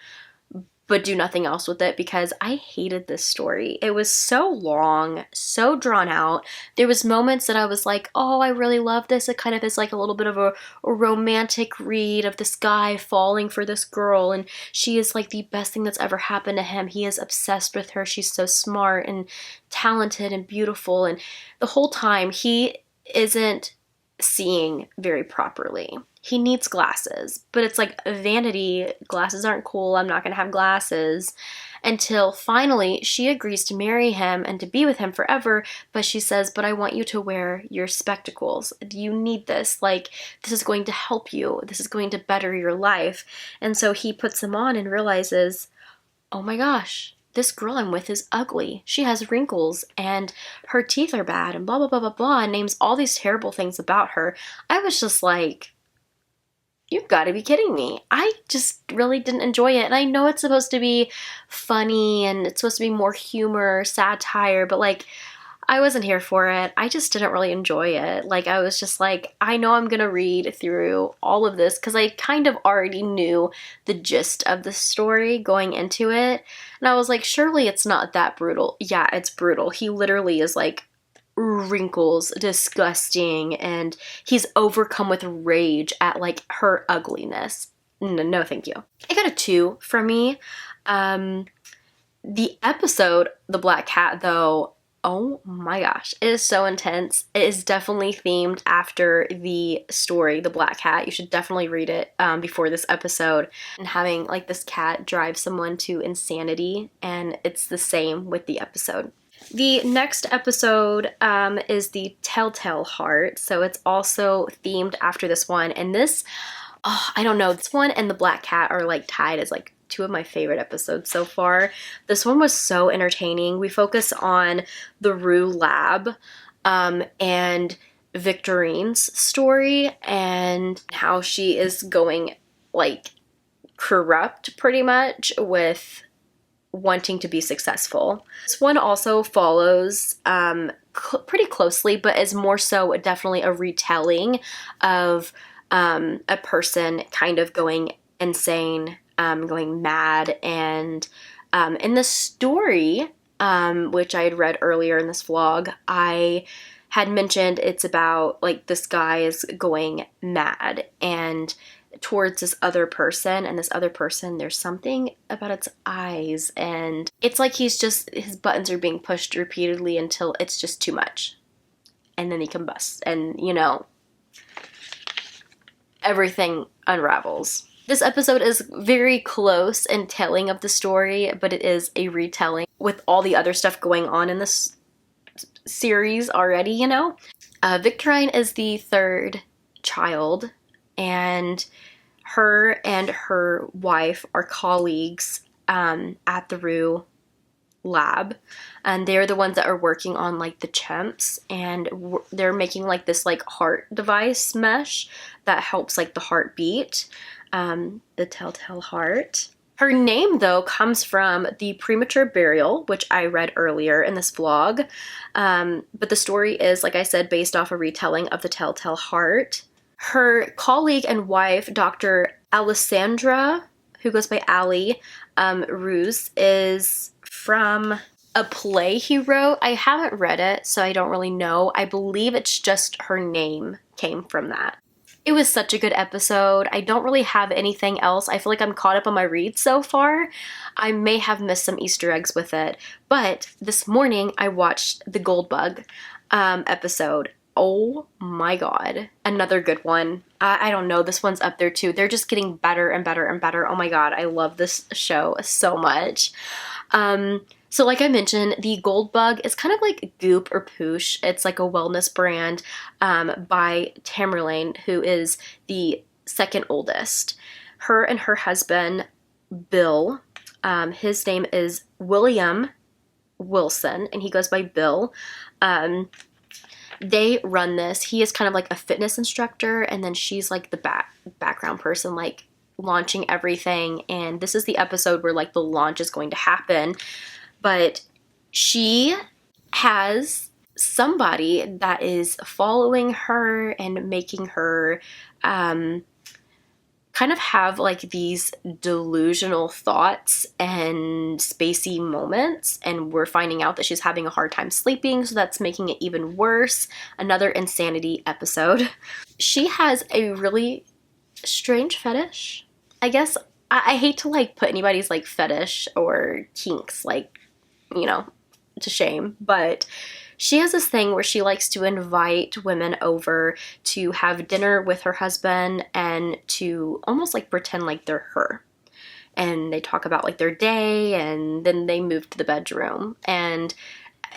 but do nothing else with it, because I hated this story. It was so long, so drawn out. There was moments that I was like, oh, I really love this. It kind of is like a little bit of a romantic read of this guy falling for this girl, and she is like the best thing that's ever happened to him. He is obsessed with her. She's so smart and talented and beautiful, and the whole time he isn't seeing very properly. He needs glasses, but it's like vanity. Glasses aren't cool. I'm not going to have glasses. Until finally she agrees to marry him and to be with him forever, but she says, but I want you to wear your spectacles. You need this. Like, this is going to help you. This is going to better your life. And so he puts them on and realizes, oh my gosh, this girl I'm with is ugly. She has wrinkles and her teeth are bad and blah, blah, blah, blah, blah, and names all these terrible things about her. I was just like, you've got to be kidding me. I just really didn't enjoy it. And I know it's supposed to be funny and it's supposed to be more humor, satire, but like, I wasn't here for it. I just didn't really enjoy it. Like, I was just like, I know I'm going to read through all of this because I kind of already knew the gist of the story going into it. And I was like, surely it's not that brutal. Yeah, it's brutal. He literally is like, wrinkles, disgusting, and he's overcome with rage at like her ugliness. No, thank you. I got a 2 from me. The episode, The Black Cat, though, oh my gosh, it is so intense. It is definitely themed after the story, The Black Cat. You should definitely read it before this episode. And having like this cat drive someone to insanity, and it's the same with the episode. The next episode is the Telltale Heart, so it's also themed after this one, and this, I don't know, this one and The Black Cat are like tied as like 2 of my favorite episodes so far. This one was so entertaining. We focus on the Rue Lab and Victorine's story and how she is going like corrupt pretty much with wanting to be successful. This one also follows pretty closely, but is more so definitely a retelling of a person kind of going insane, going mad, and in the story, which I had read earlier in this vlog, I had mentioned it's about like this guy is going mad and towards this other person, and this other person, there's something about its eyes, and it's like his buttons are being pushed repeatedly until it's just too much, and then he combusts, and you know, everything unravels. This episode is very close in telling of the story, but it is a retelling with all the other stuff going on in this series already, you know? Victorine is the 3rd child, and her wife are colleagues at the Rue Lab, and they're the ones that are working on like the chimps, and they're making like this like heart device mesh that helps like the heartbeat, the Telltale Heart. Her name, though, comes from the premature burial, which I read earlier in this vlog, but the story is, like I said, based off a retelling of the Telltale Heart. Her colleague and wife, Dr. Alessandra, who goes by Allie Ruse, is from a play he wrote. I haven't read it, so I don't really know. I believe it's just her name came from that. It was such a good episode. I don't really have anything else. I feel like I'm caught up on my reads so far. I may have missed some Easter eggs with it. But this morning I watched the Goldbug episode. Oh my god. Another good one. I don't know. This one's up there too. They're just getting better and better and better. Oh my god. I love this show so much. So like I mentioned, the Goldbug is kind of like Goop or Poosh. It's like a wellness brand by Tamerlane, who is the second oldest. Her and her husband, Bill, his name is William Wilson, and he goes by Bill. They run this. He is kind of like a fitness instructor, and then she's like the background person, like launching everything. And this is the episode where like the launch is going to happen. But she has somebody that is following her and making her kind of have like these delusional thoughts and spacey moments. And we're finding out that she's having a hard time sleeping, so that's making it even worse. Another insanity episode. She has a really strange fetish. I guess I hate to like put anybody's like fetish or kinks like, you know, to shame, but she has this thing where she likes to invite women over to have dinner with her husband and to almost like pretend like they're her. And they talk about like their day, and then they move to the bedroom. And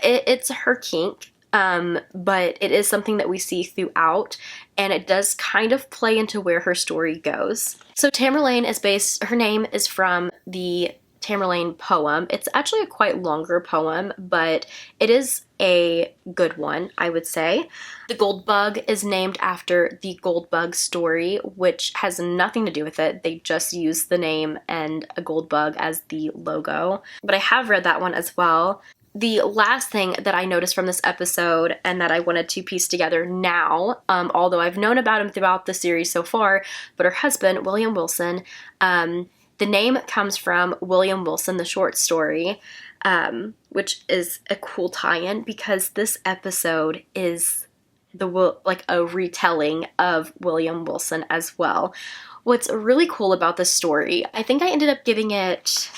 it's her kink, but it is something that we see throughout, and it does kind of play into where her story goes. So Tamerlane is based, her name is from the Tamerlane poem. It's actually a quite longer poem, but it is a good one, I would say. The Goldbug is named after the Goldbug story, which has nothing to do with it. They just use the name and a Goldbug as the logo. But I have read that one as well. The last thing that I noticed from this episode and that I wanted to piece together now, although I've known about him throughout the series so far, but her husband, William Wilson, the name comes from William Wilson, the short story, which is a cool tie-in because this episode is like a retelling of William Wilson as well. What's really cool about this story, I think I ended up giving it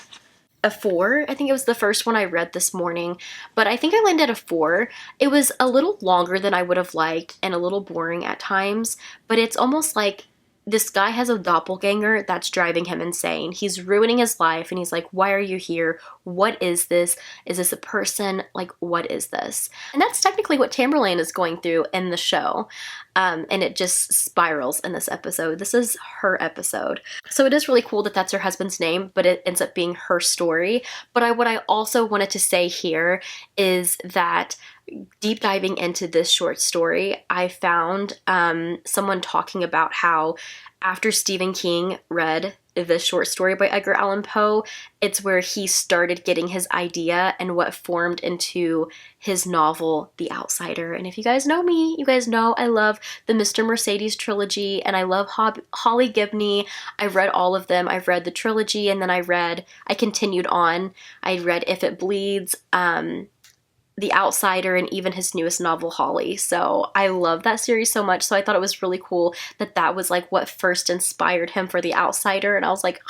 a 4. I think it was the first one I read this morning, but I think I landed at a 4. It was a little longer than I would have liked and a little boring at times, but it's almost like this guy has a doppelganger that's driving him insane. He's ruining his life, and he's like, why are you here? What is this? Is this a person? Like, what is this? And that's technically what Tamerlane is going through in the show. And it just spirals in this episode. This is her episode. So it is really cool that that's her husband's name, but it ends up being her story. But what I also wanted to say here is that deep diving into this short story, I found someone talking about how after Stephen King read this short story by Edgar Allan Poe, it's where he started getting his idea and what formed into his novel, The Outsider. And if you guys know me, you guys know I love the Mr. Mercedes trilogy, and I love Holly Gibney. I've read all of them. I've read the trilogy, and then I continued on. I read If It Bleeds, The Outsider, and even his newest novel, Holly. So I love that series so much. So I thought it was really cool that that was like what first inspired him for The Outsider. And I was like,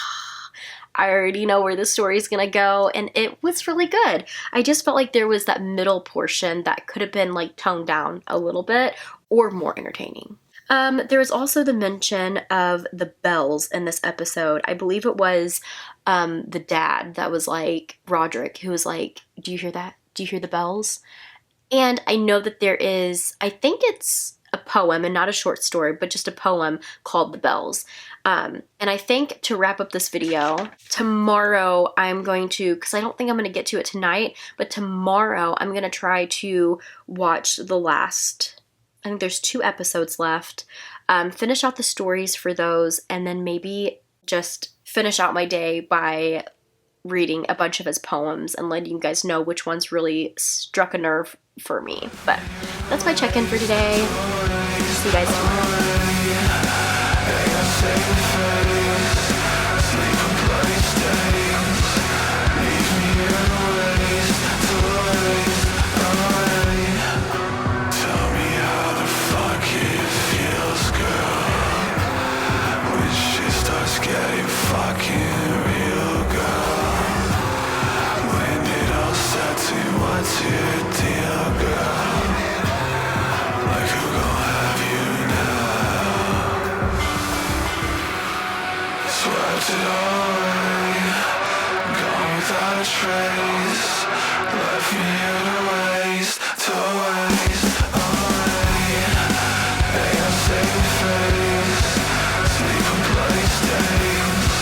I already know where the story's gonna go. And it was really good. I just felt like there was that middle portion that could have been like toned down a little bit or more entertaining. There was also the mention of the bells in this episode. I believe it was the dad that was like, Roderick, who was like, do you hear that? Do you hear the bells? And I know that there is, I think it's a poem and not a short story, but just a poem called The Bells. And I think to wrap up this video, tomorrow I'm going to, because I don't think I'm going to get to it tonight, but tomorrow I'm going to try to watch the last, I think there's 2 episodes left, finish out the stories for those, and then maybe just finish out my day by reading a bunch of his poems and letting you guys know which ones really struck a nerve for me. But that's my check-in for today. See you guys tomorrow. swept it all away, gone without a trace, left me here to waste, away. Ain't no saving face, sleep in bloody stains,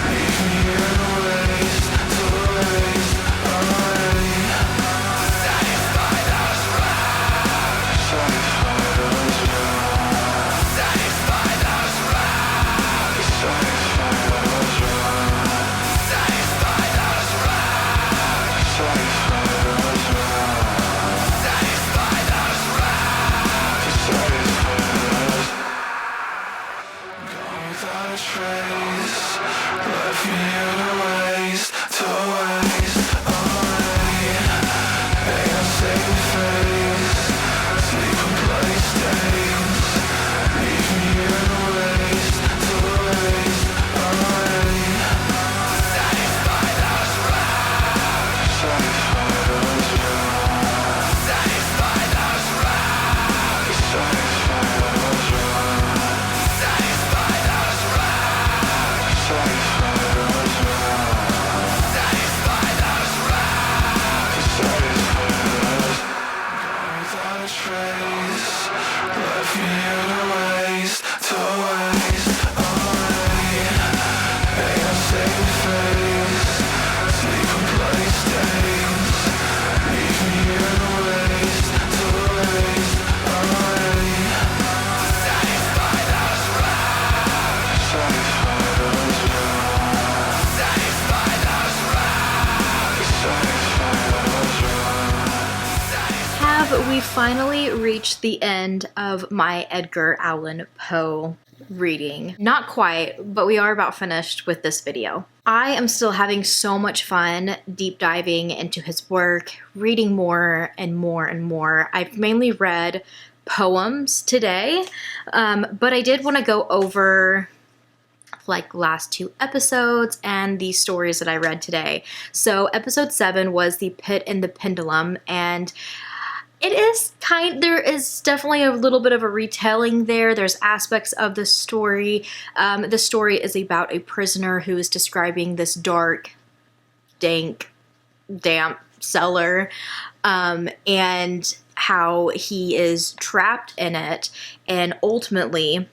leave me here to waste, away. Satisfied I was wrong. Satisfied I was wrong. Satisfied I was wrong. Satisfied I was wrong. Satisfied I was wrong. Satisfied I was wrong. Satisfied I was wrong. Satisfied I was gone without a trace, left me here to waste, away. Ain't no saving face, sleep in bloody stains, leave me here to waste, away. Satisfied I was wrong. Satisfied I was wrong. Satisfied I was wrong. Satisfied I was wrong. Satisfied I was wrong. Satisfied I was wrong. Satisfied I was wrong. Satisfied I was gone without a trace, left me here to waste, away. Ain't no saving face, sleep in bloody stains, leave me here to waste, away. Satisfied I was wrong. Satisfied I was wrong. Satisfied I was wrong. Satisfied I was wrong. Have we finally reached the end of my Edgar Allan Poe reading? Not quite, but we are about finished with this video. I am still having so much fun deep diving into his work, reading more and more and more. I've mainly read poems today, but I did want to go over like last two episodes and the stories that I read today. So episode 7 was The Pit and the Pendulum, and there is definitely a little bit of a retelling there. There's aspects of the story. The story is about a prisoner who is describing this dark, dank, damp cellar, and how he is trapped in it, and ultimately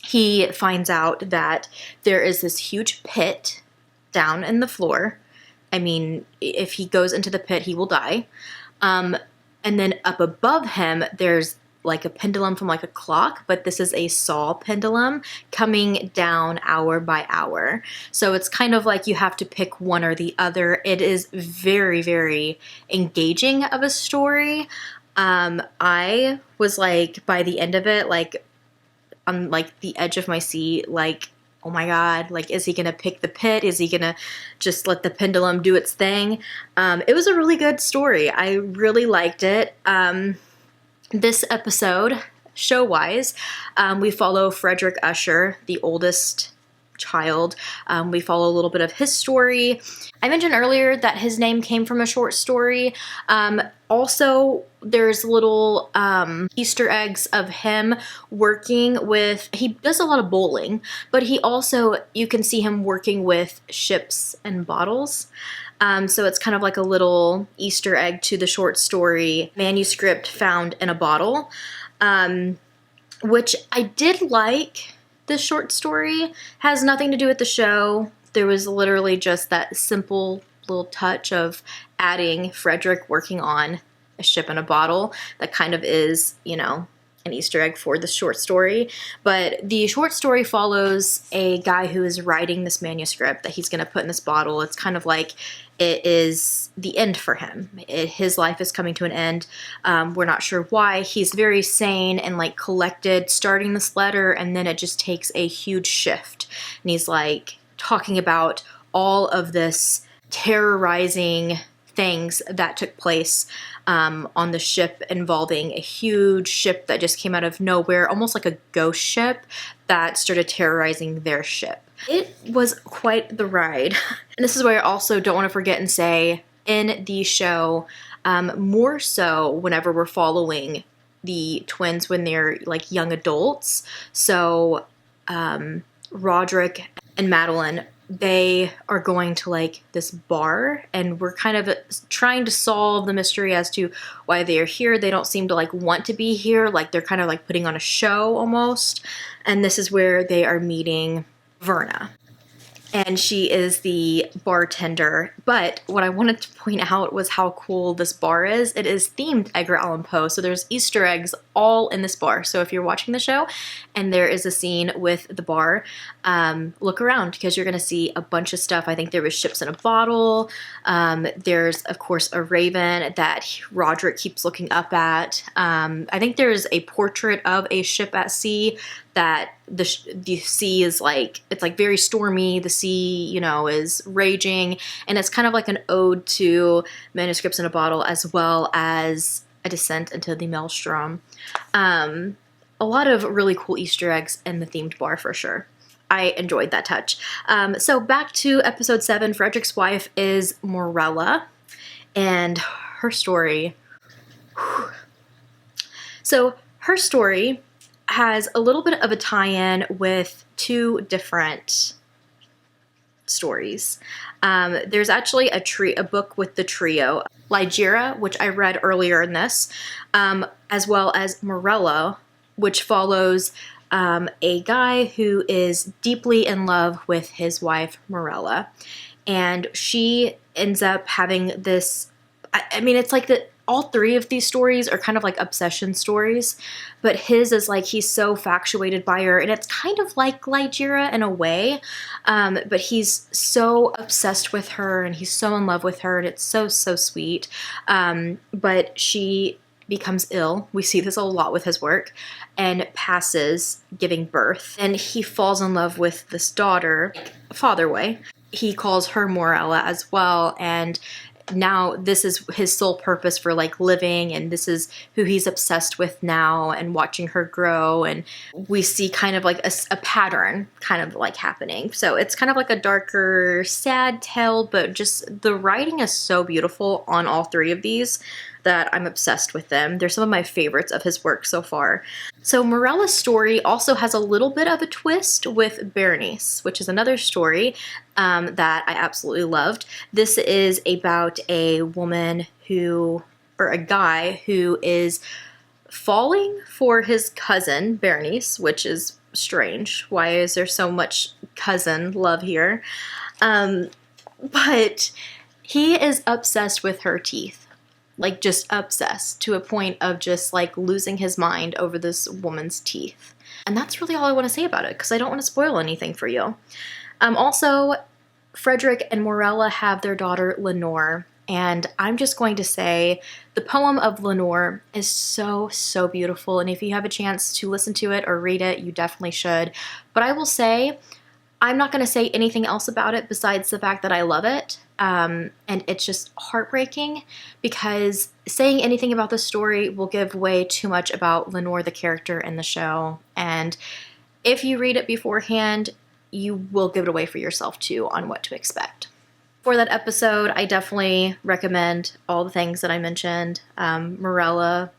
he finds out that there is this huge pit down in the floor. I mean, if he goes into the pit, he will die. And then up above him, there's like a pendulum from like a clock, but this is a saw pendulum coming down hour by hour. So it's kind of like you have to pick one or the other. It is very, very engaging of a story. I was like, by the end of it, like on like the edge of my seat, like, oh my God, like, is he gonna pick the pit? Is he gonna just let the pendulum do its thing? It was a really good story. I really liked it. This episode, show-wise, we follow Frederick Usher, the oldest child. We follow a little bit of his story. I mentioned earlier that his name came from a short story. Also, there's little Easter eggs of him working with, he does a lot of bowling, but he also, you can see him working with ships and bottles. So it's kind of like a little Easter egg to the short story manuscript found in a bottle, which I did like. This short story has nothing to do with the show. There was literally just that simple little touch of adding Frederick working on a ship in a bottle that kind of is, you know, an Easter egg for the short story. But the short story follows a guy who is writing this manuscript that he's going to put in this bottle. It's kind of like it is the end for him. His life is coming to an end. We're not sure why. He's very sane and like collected starting this letter, and then it just takes a huge shift. And he's like talking about all of this terrorizing things that took place on the ship, involving a huge ship that just came out of nowhere, almost like a ghost ship that started terrorizing their ship. It was quite the ride. And this is where I also don't want to forget and say, in the show, more so whenever we're following the twins when they're like young adults. So Roderick and Madeline, they are going to like this bar, and we're kind of trying to solve the mystery as to why they are here. They don't seem to like want to be here. Like they're kind of like putting on a show almost. And this is where they are meeting Verna. And she is the bartender. But what I wanted to point out was how cool this bar is. It is themed Edgar Allan Poe. So there's Easter eggs all in this bar. So if you're watching the show and there is a scene with the bar, look around because you're going to see a bunch of stuff. I think there was ships in a bottle. There's, of course, a raven that Roderick keeps looking up at. I think there's a portrait of a ship at sea that the sea is like, it's like very stormy. The sea, you know, is raging, and it's kind of like an ode to Manuscripts in a Bottle as well as A Descent into the Maelstrom. A lot of really cool Easter eggs in the themed bar for sure. I enjoyed that touch. So back to episode 7, Frederick's wife is Morella, and her story. So her story has a little bit of a tie-in with 2 different stories. There's actually a book with the trio, Ligeia, which I read earlier in this, as well as Morella, which follows a guy who is deeply in love with his wife, Morella. And she ends up having this, I mean, it's like that all 3 of these stories are kind of like obsession stories, but his is like he's so infatuated by her, and it's kind of like Ligeia in a way, but he's so obsessed with her, and he's so in love with her, and it's so, so sweet. But she becomes ill. We see this a lot with his work, and passes giving birth. And he falls in love with this daughter, father way. He calls her Morella as well, and now this is his sole purpose for like living, and this is who he's obsessed with now, and watching her grow. And we see kind of like a pattern kind of like happening. So it's kind of like a darker, sad tale, but just the writing is so beautiful on all 3 of these that I'm obsessed with them. They're some of my favorites of his work so far. So Morella's story also has a little bit of a twist with Berenice, which is another story that I absolutely loved. This is about a woman who, or a guy who is falling for his cousin, Berenice, which is strange. Why is there so much cousin love here? But he is obsessed with her teeth. Like just obsessed to a point of just like losing his mind over this woman's teeth. And that's really all I want to say about it, because I don't want to spoil anything for you. Also, Frederick and Morella have their daughter Lenore, and I'm just going to say the poem of Lenore is so, so beautiful, and if you have a chance to listen to it or read it, you definitely should. But I will say, I'm not going to say anything else about it besides the fact that I love it. And it's just heartbreaking, because saying anything about the story will give away too much about Lenore, the character in the show. And if you read it beforehand, you will give it away for yourself too on what to expect. For that episode, I definitely recommend all the things that I mentioned. Morella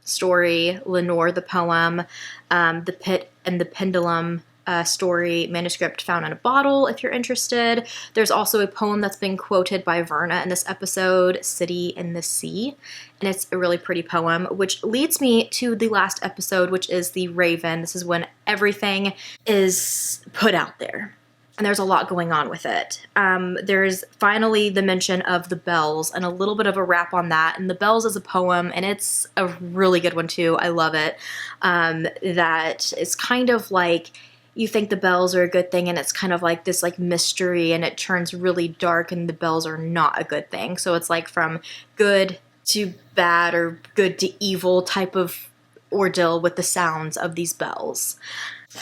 story, Lenore the poem, the Pit and the Pendulum story manuscript found in a bottle if you're interested. There's also a poem that's been quoted by Verna in this episode, City in the Sea, and it's a really pretty poem, which leads me to the last episode, which is the Raven. This is when everything is put out there, and there's a lot going on with it. There's finally the mention of the bells and a little bit of a wrap on that, and the bells is a poem, and it's a really good one too. I love it. That is kind of like, you think the bells are a good thing, and it's kind of like this like mystery, and it turns really dark, and the bells are not a good thing. So it's like from good to bad or good to evil type of ordeal with the sounds of these bells.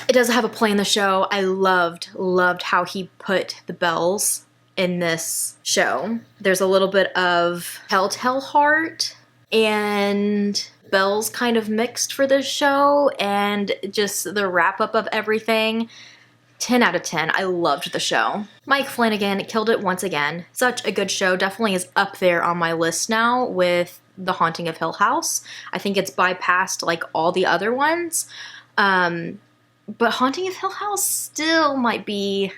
It doesn't have a play in the show. I loved how he put the bells in this show. There's a little bit of Telltale Heart and bells kind of mixed for this show, and just the wrap up of everything. 10 out of 10. I loved the show. Mike Flanagan killed it once again. Such a good show. Definitely is up there on my list now with The Haunting of Hill House. I think it's bypassed like all the other ones. but Haunting of Hill House still might be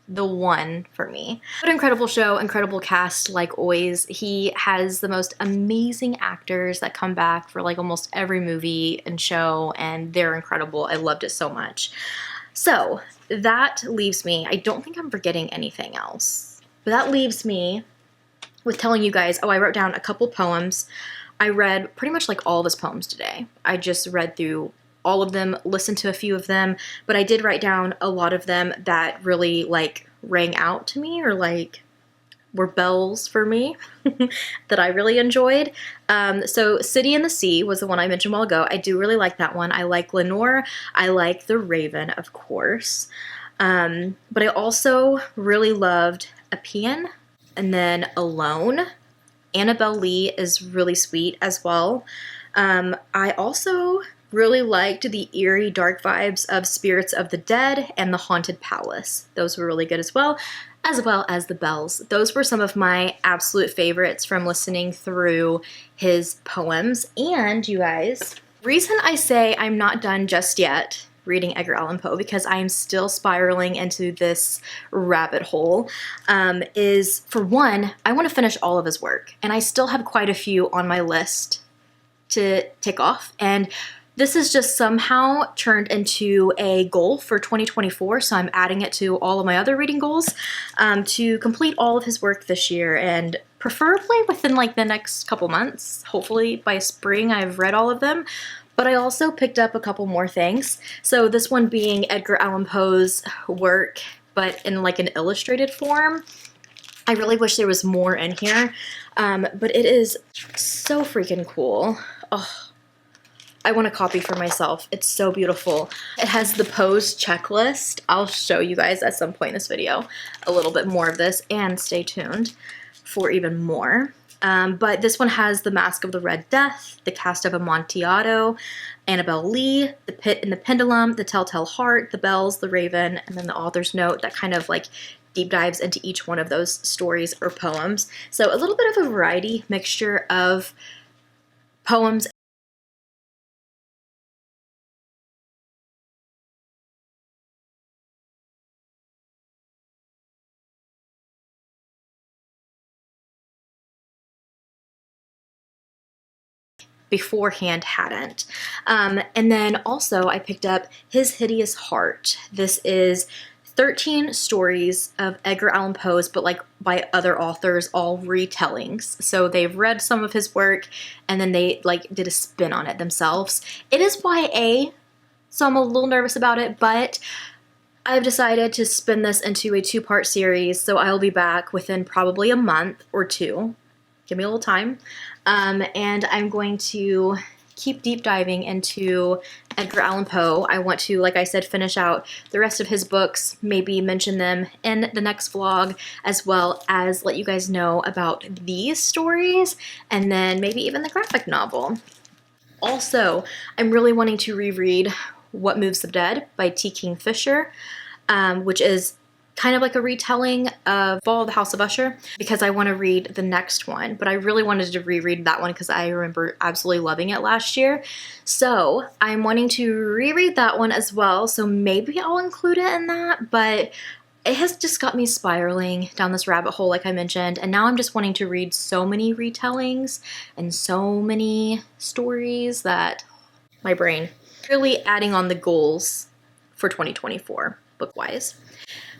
the one for me. What an incredible show, incredible cast like always. He has the most amazing actors that come back for like almost every movie and show, and they're incredible. I loved it so much. So that leaves me, I don't think I'm forgetting anything else, but that leaves me with telling you guys, I wrote down a couple poems. I read pretty much like all of his poems today. I just read through all of them, listened to a few of them, but I did write down a lot of them that really like rang out to me or like were bells for me that I really enjoyed. So City in the Sea was the one I mentioned a while ago. I do really like that one. I like Lenore. I like The Raven, of course. But I also really loved Epian, and then Alone. Annabelle Lee is really sweet as well. I also really liked the eerie, dark vibes of Spirits of the Dead and The Haunted Palace. Those were really good as well as The Bells. Those were some of my absolute favorites from listening through his poems. And you guys, reason I say I'm not done just yet reading Edgar Allan Poe, because I'm still spiraling into this rabbit hole, is for one, I want to finish all of his work, and I still have quite a few on my list to tick off, and this is just somehow turned into a goal for 2024, so I'm adding it to all of my other reading goals, to complete all of his work this year, and preferably within like the next couple months. Hopefully by spring I've read all of them. But I also picked up a couple more things. So this one being Edgar Allan Poe's work, but in like an illustrated form. I really wish there was more in here, but it is so freaking cool. Oh, I want a copy for myself. It's so beautiful. It has the Poe's checklist. I'll show you guys at some point in this video a little bit more of this, and stay tuned for even more. But this one has The Mask of the Red Death, The Cast of Amontillado, Annabelle Lee, The Pit and the Pendulum, The Telltale Heart, The Bells, The Raven, and then the author's note that kind of like deep dives into each one of those stories or poems. So a little bit of a variety, mixture of poems beforehand hadn't. And then also I picked up His Hideous Heart. This is 13 stories of Edgar Allan Poe's, but like by other authors, all retellings. So they've read some of his work and then they like did a spin on it themselves. It is YA, so I'm a little nervous about it, but I've decided to spin this into a 2-part series, so I'll be back within probably a month or two. Give me a little time. And I'm going to keep deep diving into Edgar Allan Poe. I want to, like I said, finish out the rest of his books, maybe mention them in the next vlog, as well as let you guys know about these stories, and then maybe even the graphic novel. Also, I'm really wanting to reread What Moves the Dead by T. Kingfisher, which is kind of like a retelling of Fall of the House of Usher, because I want to read the next one, but I really wanted to reread that one because I remember absolutely loving it last year. So I'm wanting to reread that one as well, so maybe I'll include it in that, but it has just got me spiraling down this rabbit hole like I mentioned, and now I'm just wanting to read so many retellings and so many stories that my brain really adding on the goals for 2024 book-wise.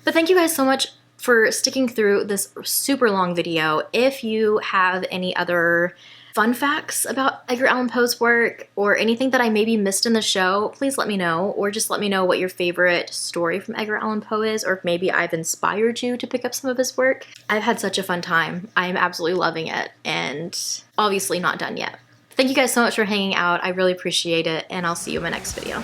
But thank you guys so much for sticking through this super long video. If you have any other fun facts about Edgar Allan Poe's work or anything that I maybe missed in the show, please let me know, or just let me know what your favorite story from Edgar Allan Poe is, or if maybe I've inspired you to pick up some of his work. I've had such a fun time. I'm absolutely loving it, and obviously not done yet. Thank you guys so much for hanging out. I really appreciate it, and I'll see you in my next video.